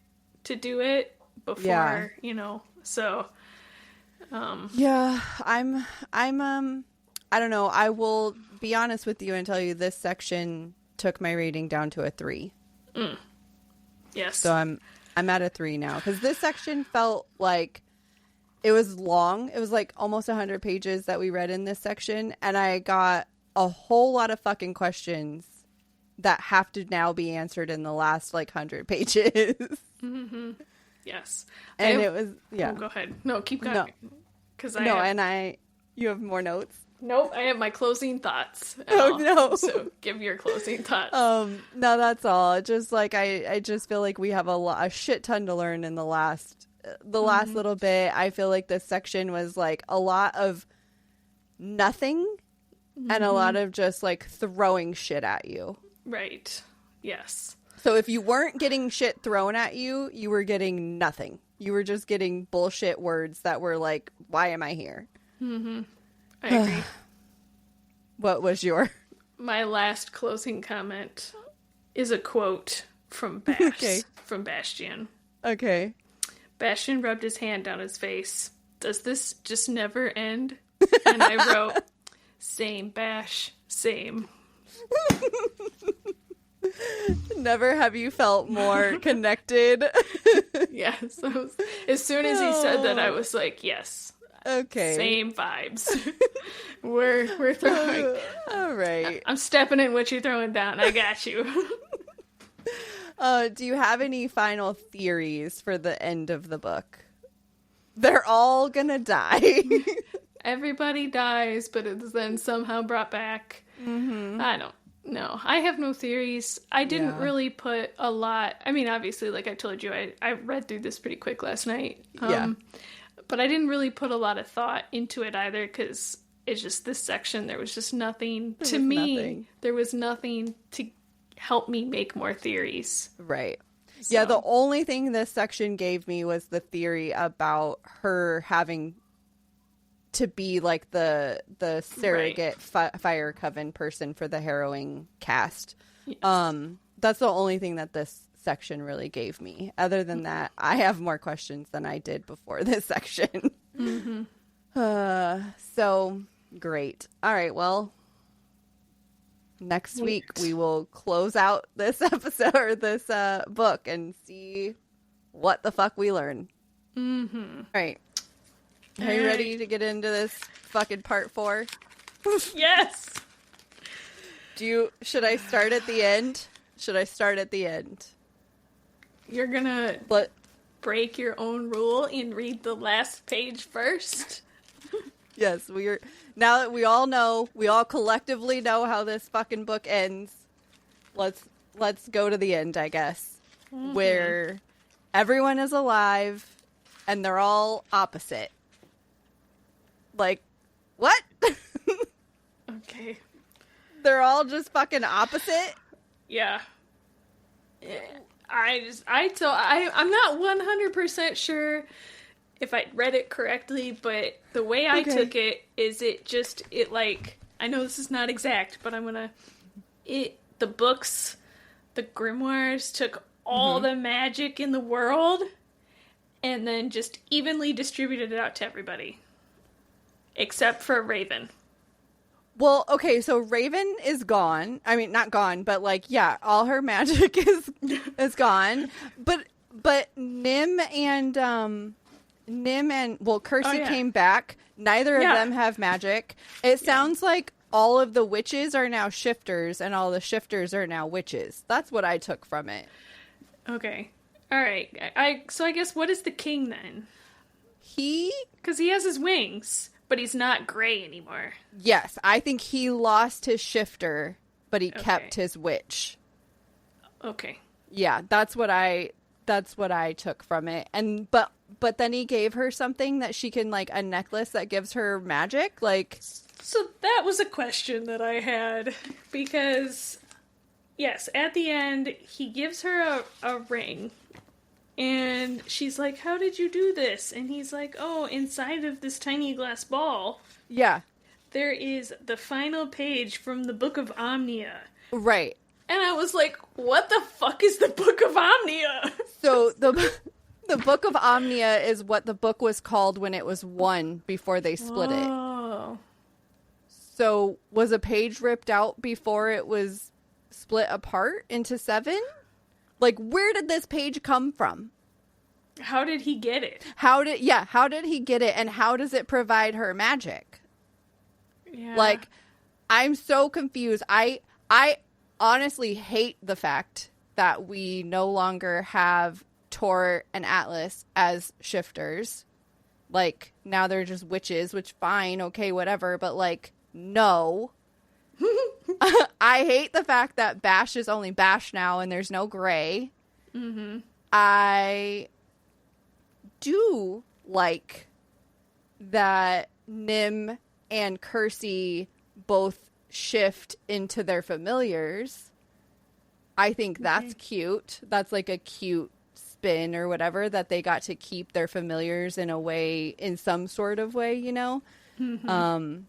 to do it before, you know. So, yeah, I'm I don't know. I will be honest with you and tell you this section took my rating down to a 3. Yes. So I'm at a 3 now because this section felt like. It was long. It was like almost 100 pages that we read in this section. And I got a whole lot of fucking questions that have to now be answered in the last like 100 pages. Mm-hmm. Yes. And it was, yeah. Oh, go ahead. No, keep going. No. Because you have more notes? Nope. I have my closing thoughts. No. So give your closing thoughts. No, that's all. Just like, I just feel like we have a shit ton to learn in the last little bit. I feel like this section was like a lot of nothing and a lot of just like throwing shit at you. Right. Yes. So if you weren't getting shit thrown at you, you were getting nothing. You were just getting bullshit words that were like, why am I here? I agree. What was my last closing comment is a quote from from Bastian. Okay. Bastian rubbed his hand down his face. Does this just never end? And I wrote, same, Bash, same. Never have you felt more connected. Yes. As soon as he said that, I was like, yes. Okay. Same vibes. We're throwing. All right. I'm stepping in what you're throwing down. I got you. Do you have any final theories for the end of the book? They're all gonna die. Everybody dies, but it's then somehow brought back. I don't know. I have no theories. I didn't really put a lot. I mean, obviously, like I told you, I read through this pretty quick last night. But I didn't really put a lot of thought into it either because it's just this section. There was just nothing. To me, there was nothing to help me make more theories. Right. So. Yeah, the only thing this section gave me was the theory about her having to be like the surrogate fire coven person for the harrowing cast. Yes. That's the only thing that this section really gave me. Other than that, I have more questions than I did before this section. So great. All right, well, next week we will close out this episode or this book and see what the fuck we learn. All right. Are you ready to get into this fucking part 4? Yes. Should I start at the end? You're gonna break your own rule and read the last page first? Yes, now that we all collectively know how this fucking book ends. Let's go to the end, I guess. Where everyone is alive and they're all opposite. Like, what? Okay. They're all just fucking opposite? Yeah. I'm not 100% sure if I read it correctly, but the way I took it is it like, I know this is not exact, but the books, the grimoires took all the magic in the world and then just evenly distributed it out to everybody. Except for Raven. Well, okay, so Raven is gone. I mean, not gone, but like, yeah, all her magic is gone. But Nim and Kersey came back. Neither of them have magic. It sounds like all of the witches are now shifters and all the shifters are now witches. That's what I took from it. Okay. All right. So I guess what is the king then? Because he has his wings. But he's not gray anymore. Yes, I think he lost his shifter, but he kept his witch. Okay. Yeah, that's what I took from it. And but then he gave her something that she can, like, a necklace that gives her magic, like. So that was a question that I had because yes, at the end he gives her a ring. And she's like, how did you do this? And he's like, oh, inside of this tiny glass ball. Yeah. There is the final page from the Book of Omnia. Right. And I was like, what the fuck is the Book of Omnia? So the Book of Omnia is what the book was called when it was one before they split it. Oh. So was a page ripped out before it was split apart into 7? Like, where did this page come from? How did he get it? How did he get it, and how does it provide her magic? Yeah. Like, I'm so confused. I honestly hate the fact that we no longer have Tor and Atlas as shifters. Like, now they're just witches, which fine, okay, whatever, but like, no. I hate the fact that Bash is only Bash now and there's no Gray. Mm-hmm. I do like that Nim and Kersey both shift into their familiars. I think that's cute. That's like a cute spin or whatever, that they got to keep their familiars in a way, in some sort of way, you know? Mm-hmm.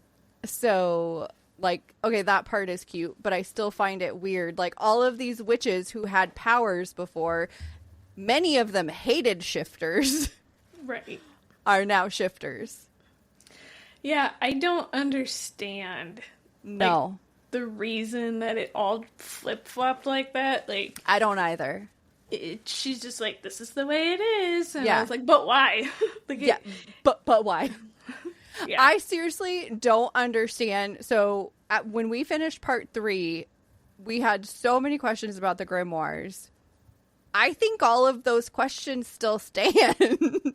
So, like, okay, that part is cute, but I still find it weird. Like, all of these witches who had powers before, many of them hated shifters. Right. Are now shifters. Yeah, I don't understand. No. Like, the reason that it all flip-flopped like that. Like, I don't either. She's just like, this is the way it is. And yeah. I was like, but why? Like, yeah, but why? Yeah. I seriously don't understand. So when we finished part 3, we had so many questions about the grimoires. I think all of those questions still stand.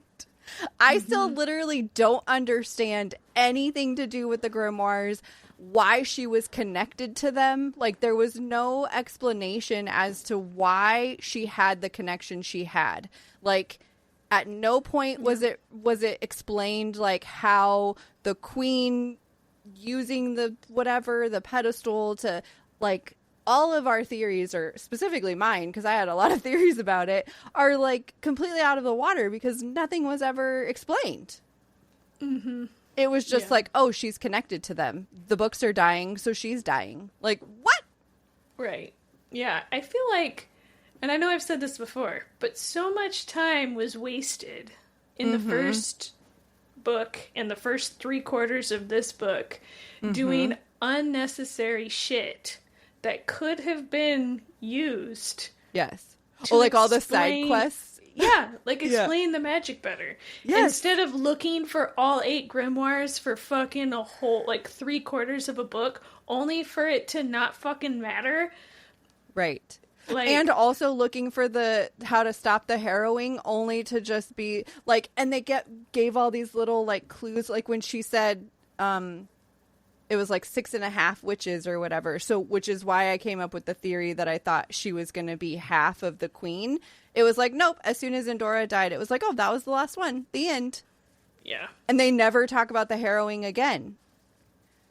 I still literally don't understand anything to do with the grimoires, why she was connected to them. Like, there was no explanation as to why she had the connection she had. Like, at no point was it explained, like, how the queen using the pedestal to, like, all of our theories, or specifically mine, because I had a lot of theories about it, are, like, completely out of the water because nothing was ever explained. Mm-hmm. It was just like, oh, she's connected to them. The books are dying, so she's dying. Like, what? Right. Yeah, I feel like, and I know I've said this before, but so much time was wasted in the first book and the first 3/4 of this book doing unnecessary shit that could have been used. Yes. Or like all the side quests. Yeah, like explain the magic better. Yes. Instead of looking for all 8 grimoires for fucking a whole, like, 3/4 of a book, only for it to not fucking matter. Right. Like, and also looking for the how to stop the harrowing, only to just be like, and they gave all these little, like, clues, like when she said it was like 6.5 witches or whatever. So, which is why I came up with the theory that I thought she was going to be half of the queen. It was like, nope. As soon as Endora died, it was like, oh, that was the last one. The end. Yeah. And they never talk about the harrowing again.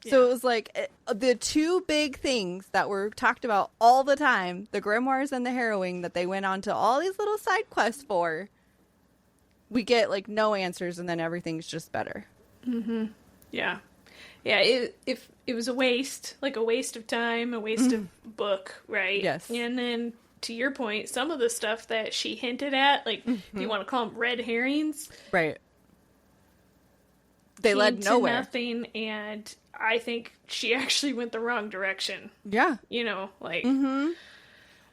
Yeah. So it was like the 2 big things that were talked about all the time, the grimoires and the harrowing, that they went on to all these little side quests for. We get, like, no answers, and then everything's just better. Mm-hmm. Yeah. Yeah, it was a waste, like a waste of time, a waste of book, right? Yes. And then to your point, some of the stuff that she hinted at, like, if you want to call them red herrings. Right. They led nowhere. To nothing, and I think she actually went the wrong direction. Yeah. You know, like...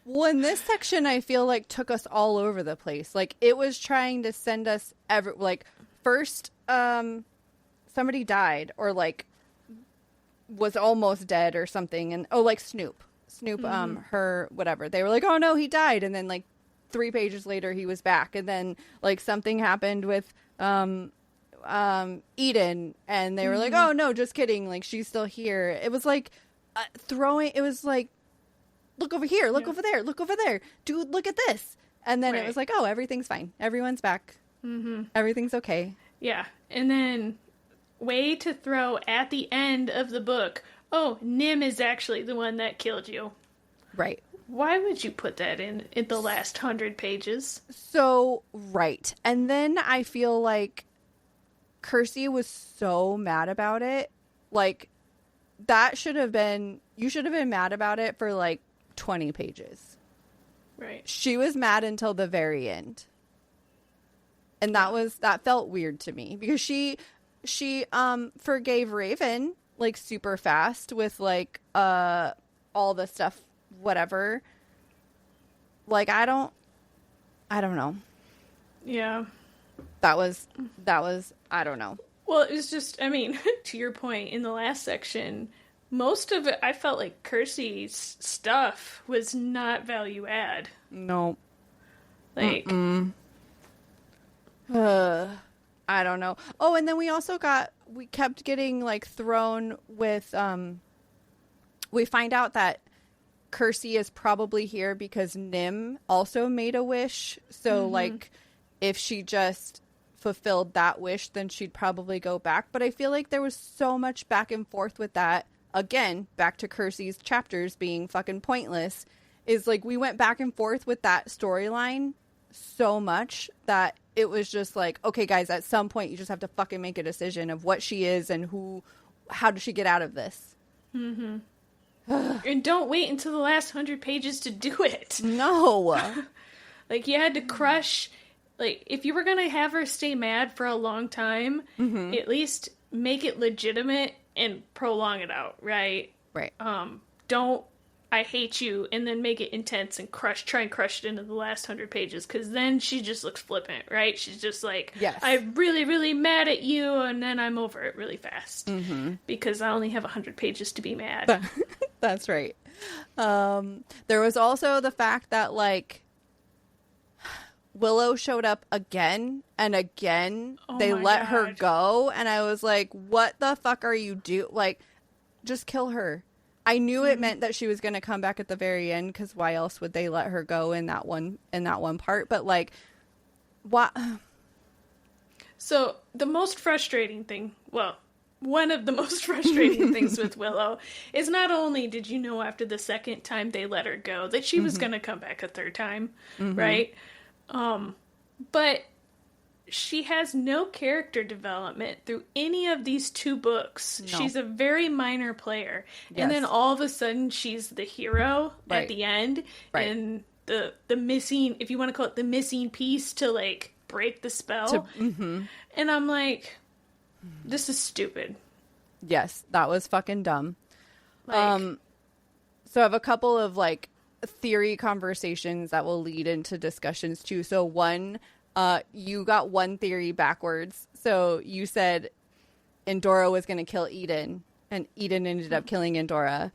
Well, in this section, I feel like took us all over the place. Like, it was trying to send us first, somebody died or, like, was almost dead or something. And, like, Snoop, her, whatever. They were like, oh, no, he died. And then, like, 3 pages later, he was back. And then, like, something happened with, Eden. And they were like, oh, no, just kidding. Like, she's still here. It was, like, it was, like, look over here, look over there, look over there. Dude, look at this. And then it was like, oh, everything's fine. Everyone's back. Everything's okay. Yeah. And then way to throw at the end of the book, oh, Nim is actually the one that killed you. Right. Why would you put that in the last 100 pages? So, right. And then I feel like Kersey was so mad about it. Like, you should have been mad about it for, like, 20 pages. Right. She was mad until the very end. And that felt weird to me because she forgave Raven like super fast with like all the stuff, whatever. Like I don't know. Yeah. That was I don't know. Well, it was just, I mean, to your point in the last section, most of it, I felt like Kersey's stuff was not value add. No. Like, I don't know. Oh, and then we kept getting like thrown with, we find out that Kersey is probably here because Nim also made a wish. So like, if she just fulfilled that wish, then she'd probably go back. But I feel like there was so much back and forth with that. Again, back to Kersey's chapters being fucking pointless, is like we went back and forth with that storyline so much that it was just like, okay, guys, at some point you just have to fucking make a decision of what she is and how does she get out of this? And don't wait until the last 100 pages to do it. No. Like, you had to crush, like, if you were going to have her stay mad for a long time, at least make it legitimate and prolong it out, right? Right. Don't, I hate you, and then make it intense and try and crush it into the last 100 pages, because then she just looks flippant, right? She's just like, yes. I'm really, really mad at you, and then I'm over it really fast. Because I only have 100 pages to be mad. That's right. There was also the fact that, like, Willow showed up again and again. They let her go, and I was like, what the fuck are you like, just kill her. I knew it meant that she was going to come back at the very end, because why else would they let her go in that one part? But like, what? So the most frustrating thing, well, one of the most frustrating things with Willow is not only did you know after the second time they let her go that she was going to come back a third time, right? But she has no character development through any of these 2 books. No. She's a very minor player. Yes. And then all of a sudden she's the hero at the end. Right. And the missing, if you want to call it the missing piece to like break the spell. And I'm like, this is stupid. Yes, that was fucking dumb. Like, so I have a couple of like theory conversations that will lead into discussions too. So one, you got one theory backwards. So you said Endora was going to kill Eden, and Eden ended up killing Endora.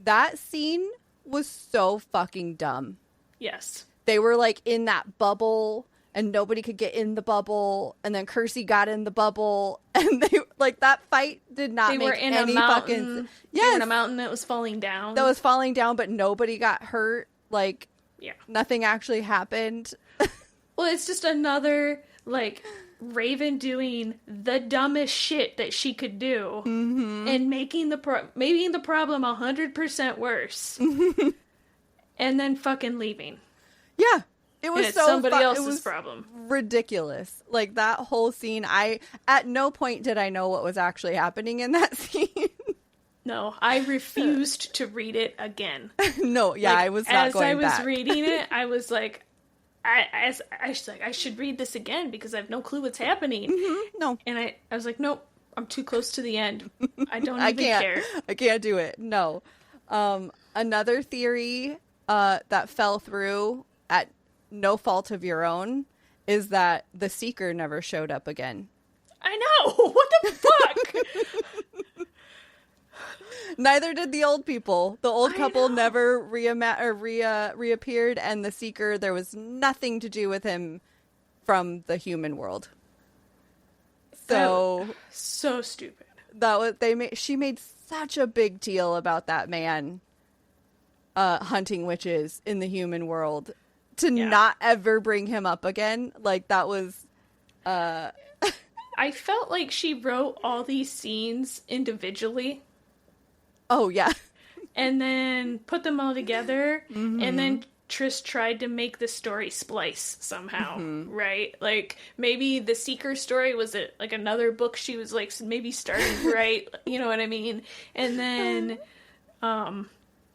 That scene was so fucking dumb. Yes. They were like in that bubble, and nobody could get in the bubble, and then Kersey got in the bubble, and they like that fight did not make any fucking. Yes, they were in a mountain that was falling down. But nobody got hurt. Like, nothing actually happened. Well, it's just another like Raven doing the dumbest shit that she could do, and making the problem 100% worse, and then fucking leaving. Yeah. It was somebody else's problem. Ridiculous. Like that whole scene, at no point did I know what was actually happening in that scene. No, I refused to read it again. No, yeah, like, I was not going back. As I was reading it, I was like, I should read this again because I have no clue what's happening. Mm-hmm, no. And I was like, nope, I'm too close to the end. I don't even care. I can't do it. No. Another theory that fell through at no fault of your own is that the Seeker never showed up again. I know. What the fuck? Neither did the old people. The old couple never reappeared, and the Seeker, there was nothing to do with him from the human world. So stupid. She made such a big deal about that man hunting witches in the human world to not ever bring him up again. Like, that was I felt like she wrote all these scenes individually. Oh, yeah. And then put them all together. Mm-hmm. And then Trish tried to make the story splice somehow, right? Like, maybe the Seeker story was like another book she was, like, maybe starting to write. You know what I mean? And then,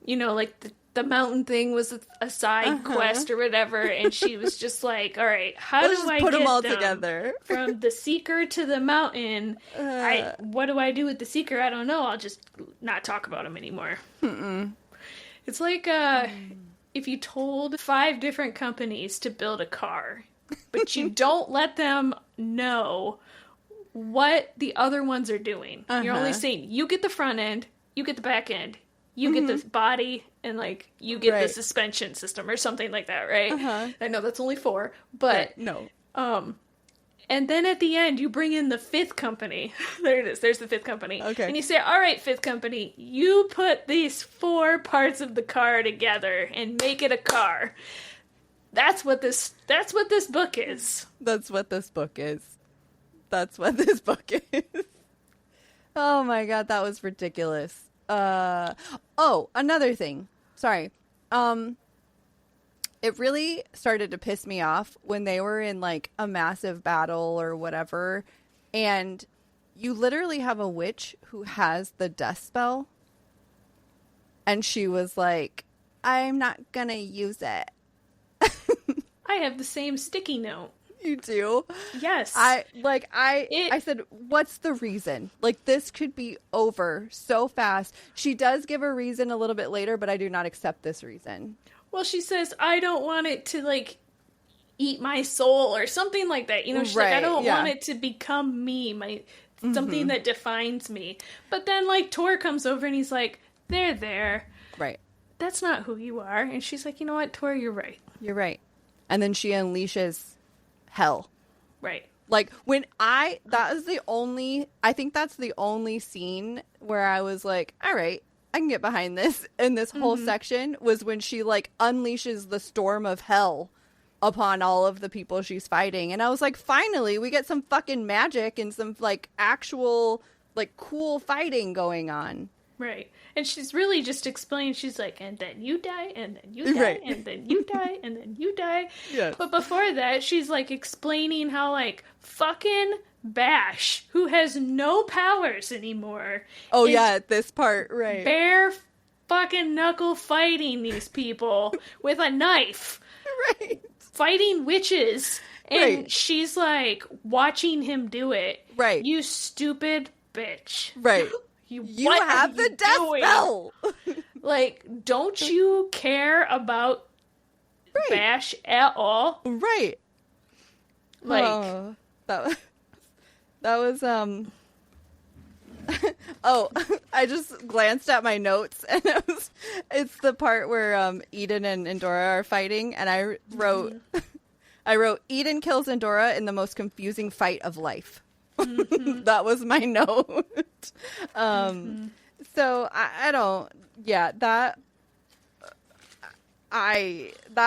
you know, like, the mountain thing was a side quest or whatever, and she was just like, all right, how do I put get them all them together from the Seeker to the mountain? What do I do with the Seeker? I don't know. I'll just not talk about him anymore. It's like if you told 5 different companies to build a car, but you don't let them know what the other ones are doing. You're only saying, you get the front end, you get the back end, you get the body, and, like, you get the suspension system or something like that, right? I know that's only 4, but... no. And then at the end, you bring in the 5th company. There it is. There's the 5th company. Okay. And you say, all right, 5th company, you put these 4 parts of the car together and make it a car. That's what this book is. That's what this book is. That's what this book is. Oh my god, that was ridiculous. Another thing. Sorry. It really started to piss me off when they were in, like, a massive battle or whatever, and you literally have a witch who has the death spell, and she was like, I'm not gonna use it. I have the same sticky note. You do? Yes. I said, what's the reason? Like, this could be over so fast. She does give a reason a little bit later, but I do not accept this reason. Well, she says, I don't want it to, like, eat my soul or something like that. You know, she's like, I don't want it to become me, something that defines me. But then, like, Tor comes over and he's like, there. Right. That's not who you are. And she's like, you know what, Tor, you're right. You're right. And then she unleashes hell. Right. Like, I think that's the only scene where I was like, all right, I can get behind this. And this whole section was when she, like, unleashes the storm of hell upon all of the people she's fighting. And I was like, finally, we get some fucking magic and some, like, actual, like, cool fighting going on. Right. And she's really just explaining, she's like, and then you die, and then you die, and then you die, and then you die. Yes. But before that, she's, like, explaining how, like, fucking Bash, who has no powers anymore. Oh, yeah, at this part, right. Bare fucking knuckle fighting these people with a knife. Right. Fighting witches. And she's, like, watching him do it. Right. You stupid bitch. Right. You have the death spell. Like, don't you care about Bash at all? Right. Like, that was oh, I just glanced at my notes and it's the part where Eden and Endora are fighting, and I wrote Eden kills Endora in the most confusing fight of life. That was my note. So I don't, that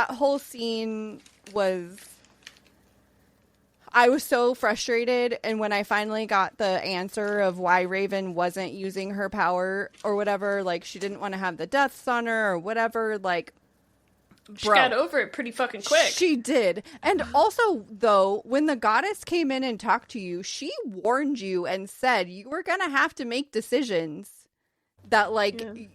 whole scene was, I was so frustrated. And when I finally got the answer of why Raven wasn't using her power or whatever, like, she didn't want to have the deaths on her or whatever, like, she got over it pretty fucking quick. She did. And also, though, when the goddess came in and talked to you, she warned you and said you were going to have to make decisions. that, like,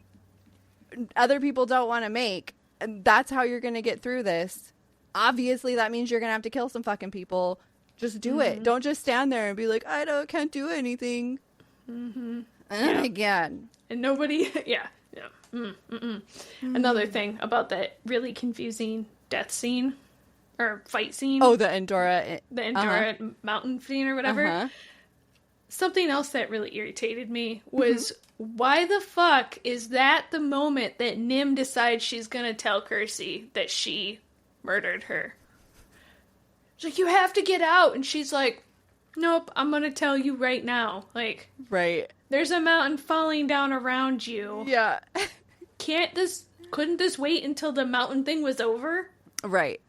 other people don't want to make. And that's how you're going to get through this. Obviously, that means you're going to have to kill some fucking people. Just do it. Don't just stand there and be like, can't do anything. Again. And nobody, Another thing about that really confusing death scene, or fight scene. Oh, the Endora. The Endora mountain scene or whatever. Something else that really irritated me was, why the fuck is that the moment that Nim decides she's gonna tell Kersey that she murdered her? She's like, you have to get out. And she's like, nope, I'm gonna tell you right now. Like, right. There's a mountain falling down around you. Yeah. Couldn't this wait until the mountain thing was over? Right.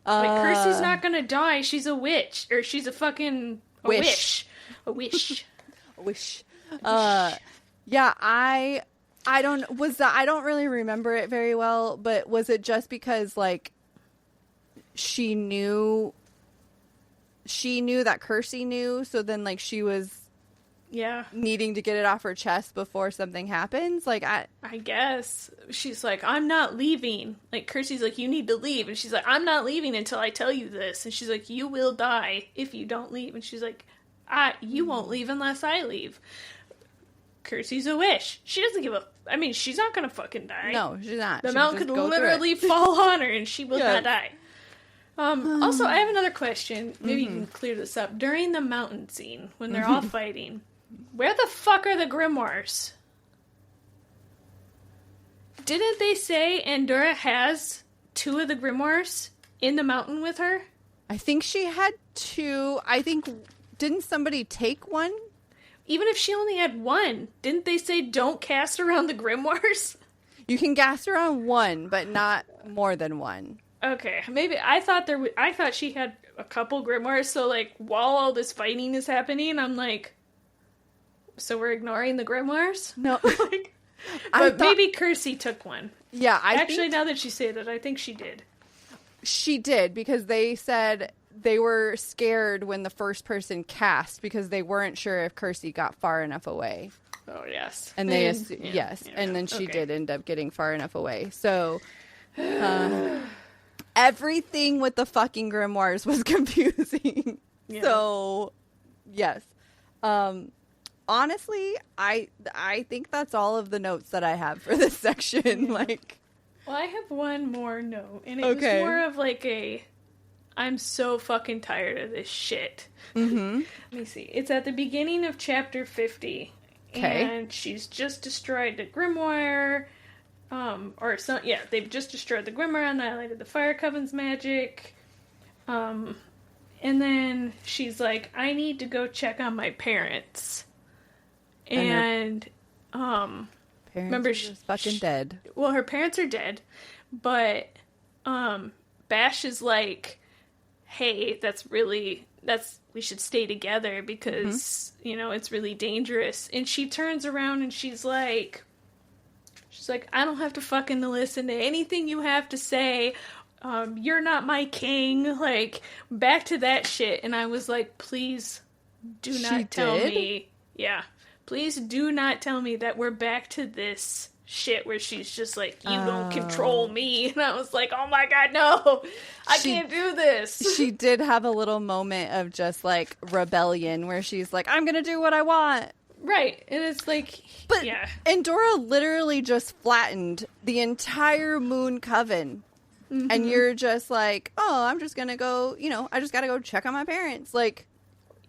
Like, Kersey's not gonna die. She's a witch. Or she's a fucking... wish. A wish. A wish. Yeah, I don't really remember it very well, but was it just because, like, she knew that Kersey knew, so then, like, she was needing to get it off her chest before something happens? Like, I guess. She's like, I'm not leaving. Like, Kersey's like, you need to leave. And she's like, I'm not leaving until I tell you this. And she's like, you will die if you don't leave. And she's like, you won't leave unless I leave. Kersey's a wish. She doesn't give a... I mean, she's not gonna fucking die. No, she's not. The mountain could literally fall on her and she will not die. Also, I have another question. Maybe you can clear this up. During the mountain scene, when they're all fighting, where the fuck are the grimoires? Didn't they say Andorra has 2 of the grimoires in the mountain with her? I think she had 2. Didn't somebody take one? Even if she only had 1, didn't they say don't cast around the grimoires? You can cast around 1, but not more than 1. Okay, maybe I thought she had a couple grimoires, so, like, while all this fighting is happening, I'm like, so we're ignoring the grimoires? No. But maybe Kersey took one. Yeah, Actually, now that you say that, I think she did. She did, because they said they were scared when the first person cast, because they weren't sure if Kersey got far enough away. Oh, yes. And they yes, and then she did end up getting far enough away. So, everything with the fucking grimoires was confusing. Yeah. So, yes. Honestly, I think that's all of the notes that I have for this section. Like, well, I have one more note, and it was more of like I'm so fucking tired of this shit. Let me see. It's at the beginning of chapter 50, and she's just destroyed the grimoire. They've just destroyed the grimoire, annihilated the Fire Coven's magic. And then she's like, I need to go check on my parents. And remember, she's fucking dead. Well, her parents are dead, but Bash is like, hey, we should stay together because, it's really dangerous. And she turns around and she's like, I don't have to fucking listen to anything you have to say. You're not my king. Like, back to that shit. And I was like, please do not tell me. Yeah. Please do not tell me that we're back to this shit where she's just like, you don't control me. And I was like, oh my god, no. I can't do this. She did have a little moment of just, like, rebellion where she's like, I'm gonna do what I want. Right. And it's like, but Endora literally just flattened the entire Moon Coven. And you're just like, oh, I'm just gonna go, I just gotta go check on my parents. Like,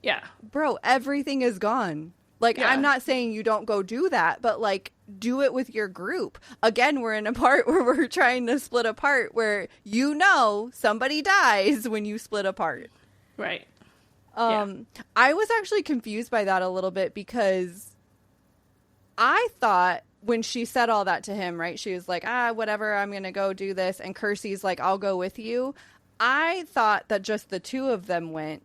yeah. Bro, everything is gone. Like, I'm not saying you don't go do that, but, like, do it with your group. Again, we're in a part where we're trying to split apart where somebody dies when you split apart. Right. I was actually confused by that a little bit because I thought when she said all that to him, right, she was like, whatever, I'm going to go do this. And Kersey's like, I'll go with you. I thought that just the 2 of them went.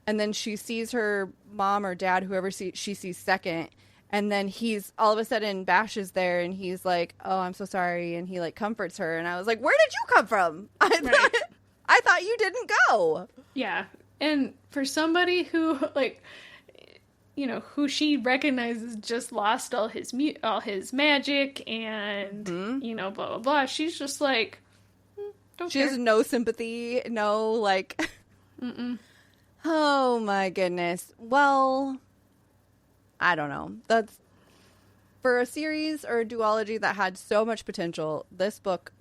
And then she sees her mom or dad, whoever she sees second. And then all of a sudden, Bash is there and he's like, oh, I'm so sorry. And he, like, comforts her. And I was like, where did you come from? I thought you didn't go. Yeah. And for somebody who, like, who she recognizes just lost all his magic and, blah, blah, blah. She's just like, don't she care. has no sympathy, no, like... Oh, my goodness. Well, I don't know. That's... For a series or a duology that had so much potential, this book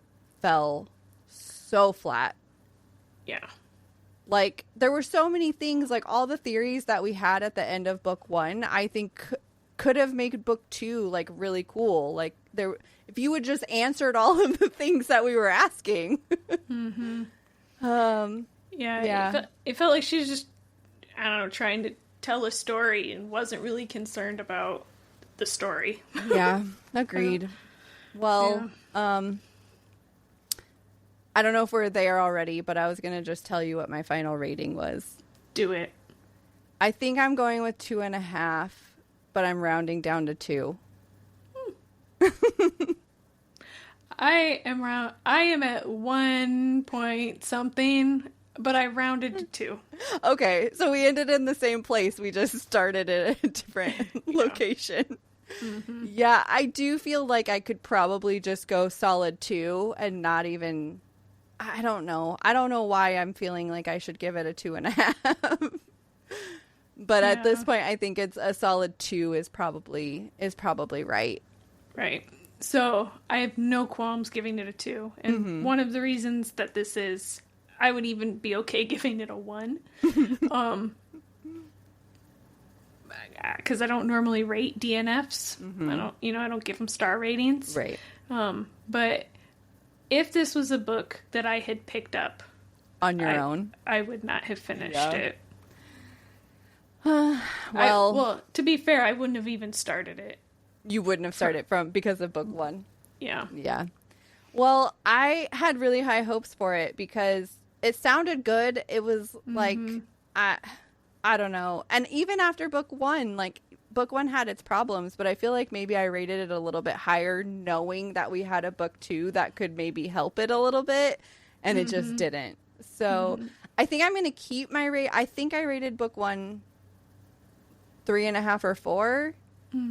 fell so flat. Yeah. Like, there were so many things, like, all the theories that we had at the end of book 1, I think could have made book 2, like, really cool. Like, if you would just answered all of the things that we were asking. Yeah. It felt like she was just, I don't know, trying to tell a story and wasn't really concerned about the story. Yeah, agreed. Well, I don't know if we're there already, but I was going to just tell you what my final rating was. Do it. I think I'm going with 2.5, but I'm rounding down to 2. I am at 1 point something, but I rounded to 2. Okay, so we ended in the same place. We just started at a different location. Yeah, I do feel like I could probably just go solid 2 and not even... I don't know. I don't know why I'm feeling like I should give it a 2.5. But at this point, I think it's a solid 2 is probably right. Right. So I have no qualms giving it a 2. And one of the reasons that this is, I would even be okay giving it a 1. Because I don't normally rate DNFs. I don't give them star ratings. Right. But if this was a book that I had picked up on your own, I would not have finished it. Well, to be fair, I wouldn't have even started it. You wouldn't have started because of book 1. Yeah. Yeah. Well, I had really high hopes for it because it sounded good. It was like, I don't know. And even after book 1, like, book 1 had its problems, but I feel like maybe I rated it a little bit higher knowing that we had a book 2 that could maybe help it a little bit, and it just didn't. So I think I'm going to keep my rate. I think I rated book 1 3.5 or 4.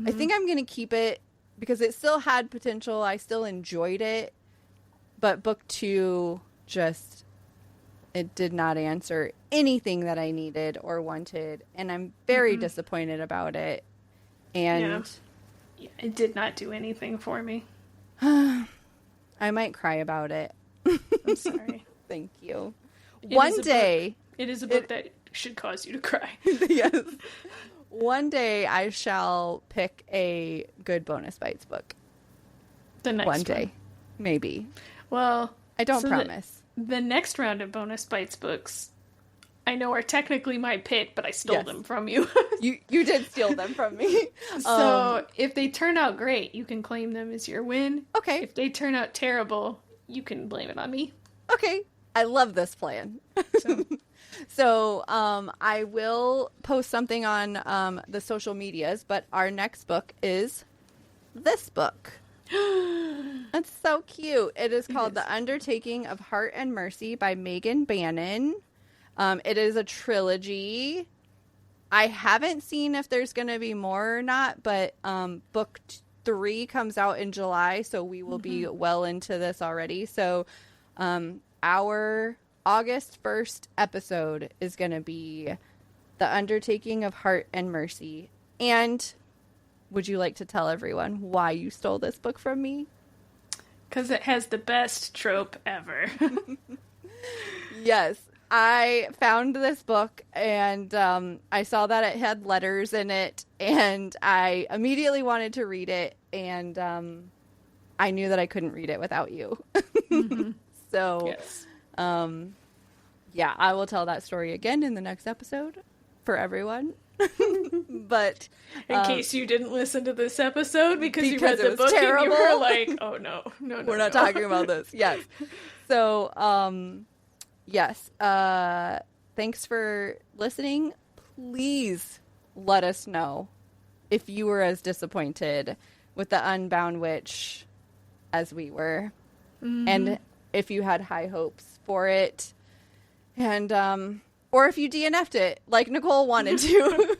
I think I'm going to keep it because it still had potential. I still enjoyed it, but book 2 just... it did not answer anything that I needed or wanted, and I'm very disappointed about it. And it did not do anything for me. I might cry about it. I'm sorry. Thank you. It is a book that should cause you to cry. Yes. One day I shall pick a good Bonus Bites book. The next one day. Maybe. Well, I don't promise. The next round of Bonus Bites books, I know are technically my pick, but I stole them from you. You did steal them from me. So if they turn out great, you can claim them as your win. Okay. If they turn out terrible, you can blame it on me. Okay. I love this plan. So I will post something on the social medias, but our next book is this book. That's so cute. It is called The Undertaking of Heart and Mercy by Megan Bannon. It is a trilogy. I haven't seen if there's going to be more or not, but book 3 comes out in July, so we will be well into this already. So our August 1st episode is going to be The Undertaking of Heart and Mercy. And would you like to tell everyone why you stole this book from me? Because it has the best trope ever. Yes. I found this book and I saw that it had letters in it and I immediately wanted to read it and I knew that I couldn't read it without you. So, yes. Yeah, I will tell that story again in the next episode for everyone. But in case you didn't listen to this episode because you read the book terrible. and you were like, oh no, we're not talking about this. Yes. So, yes. Thanks for listening. Please let us know if you were as disappointed with the Unbound Witch as we were. And if you had high hopes for it. And, or if you DNF'd it like Nicole wanted to.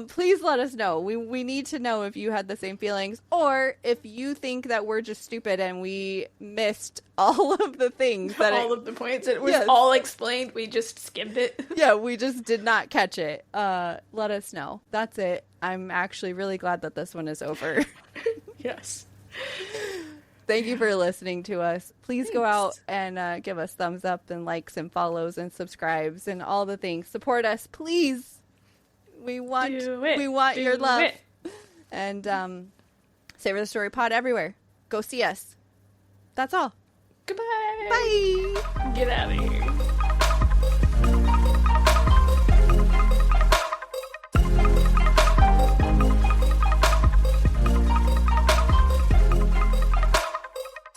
Please let us know. We need to know if you had the same feelings, or if you think that we're just stupid and we missed all of the things that all of the points. It was all explained. We just skimmed it. Yeah, we just did not catch it. Let us know. That's it. I'm actually really glad that this one is over. Yes. Thank you for listening to us. Please go out and give us thumbs up and likes and follows and subscribes and all the things. Support us, please. We want your love. And Savor the Story Pod everywhere. Go see us. That's all. Goodbye. Bye. Get out of here.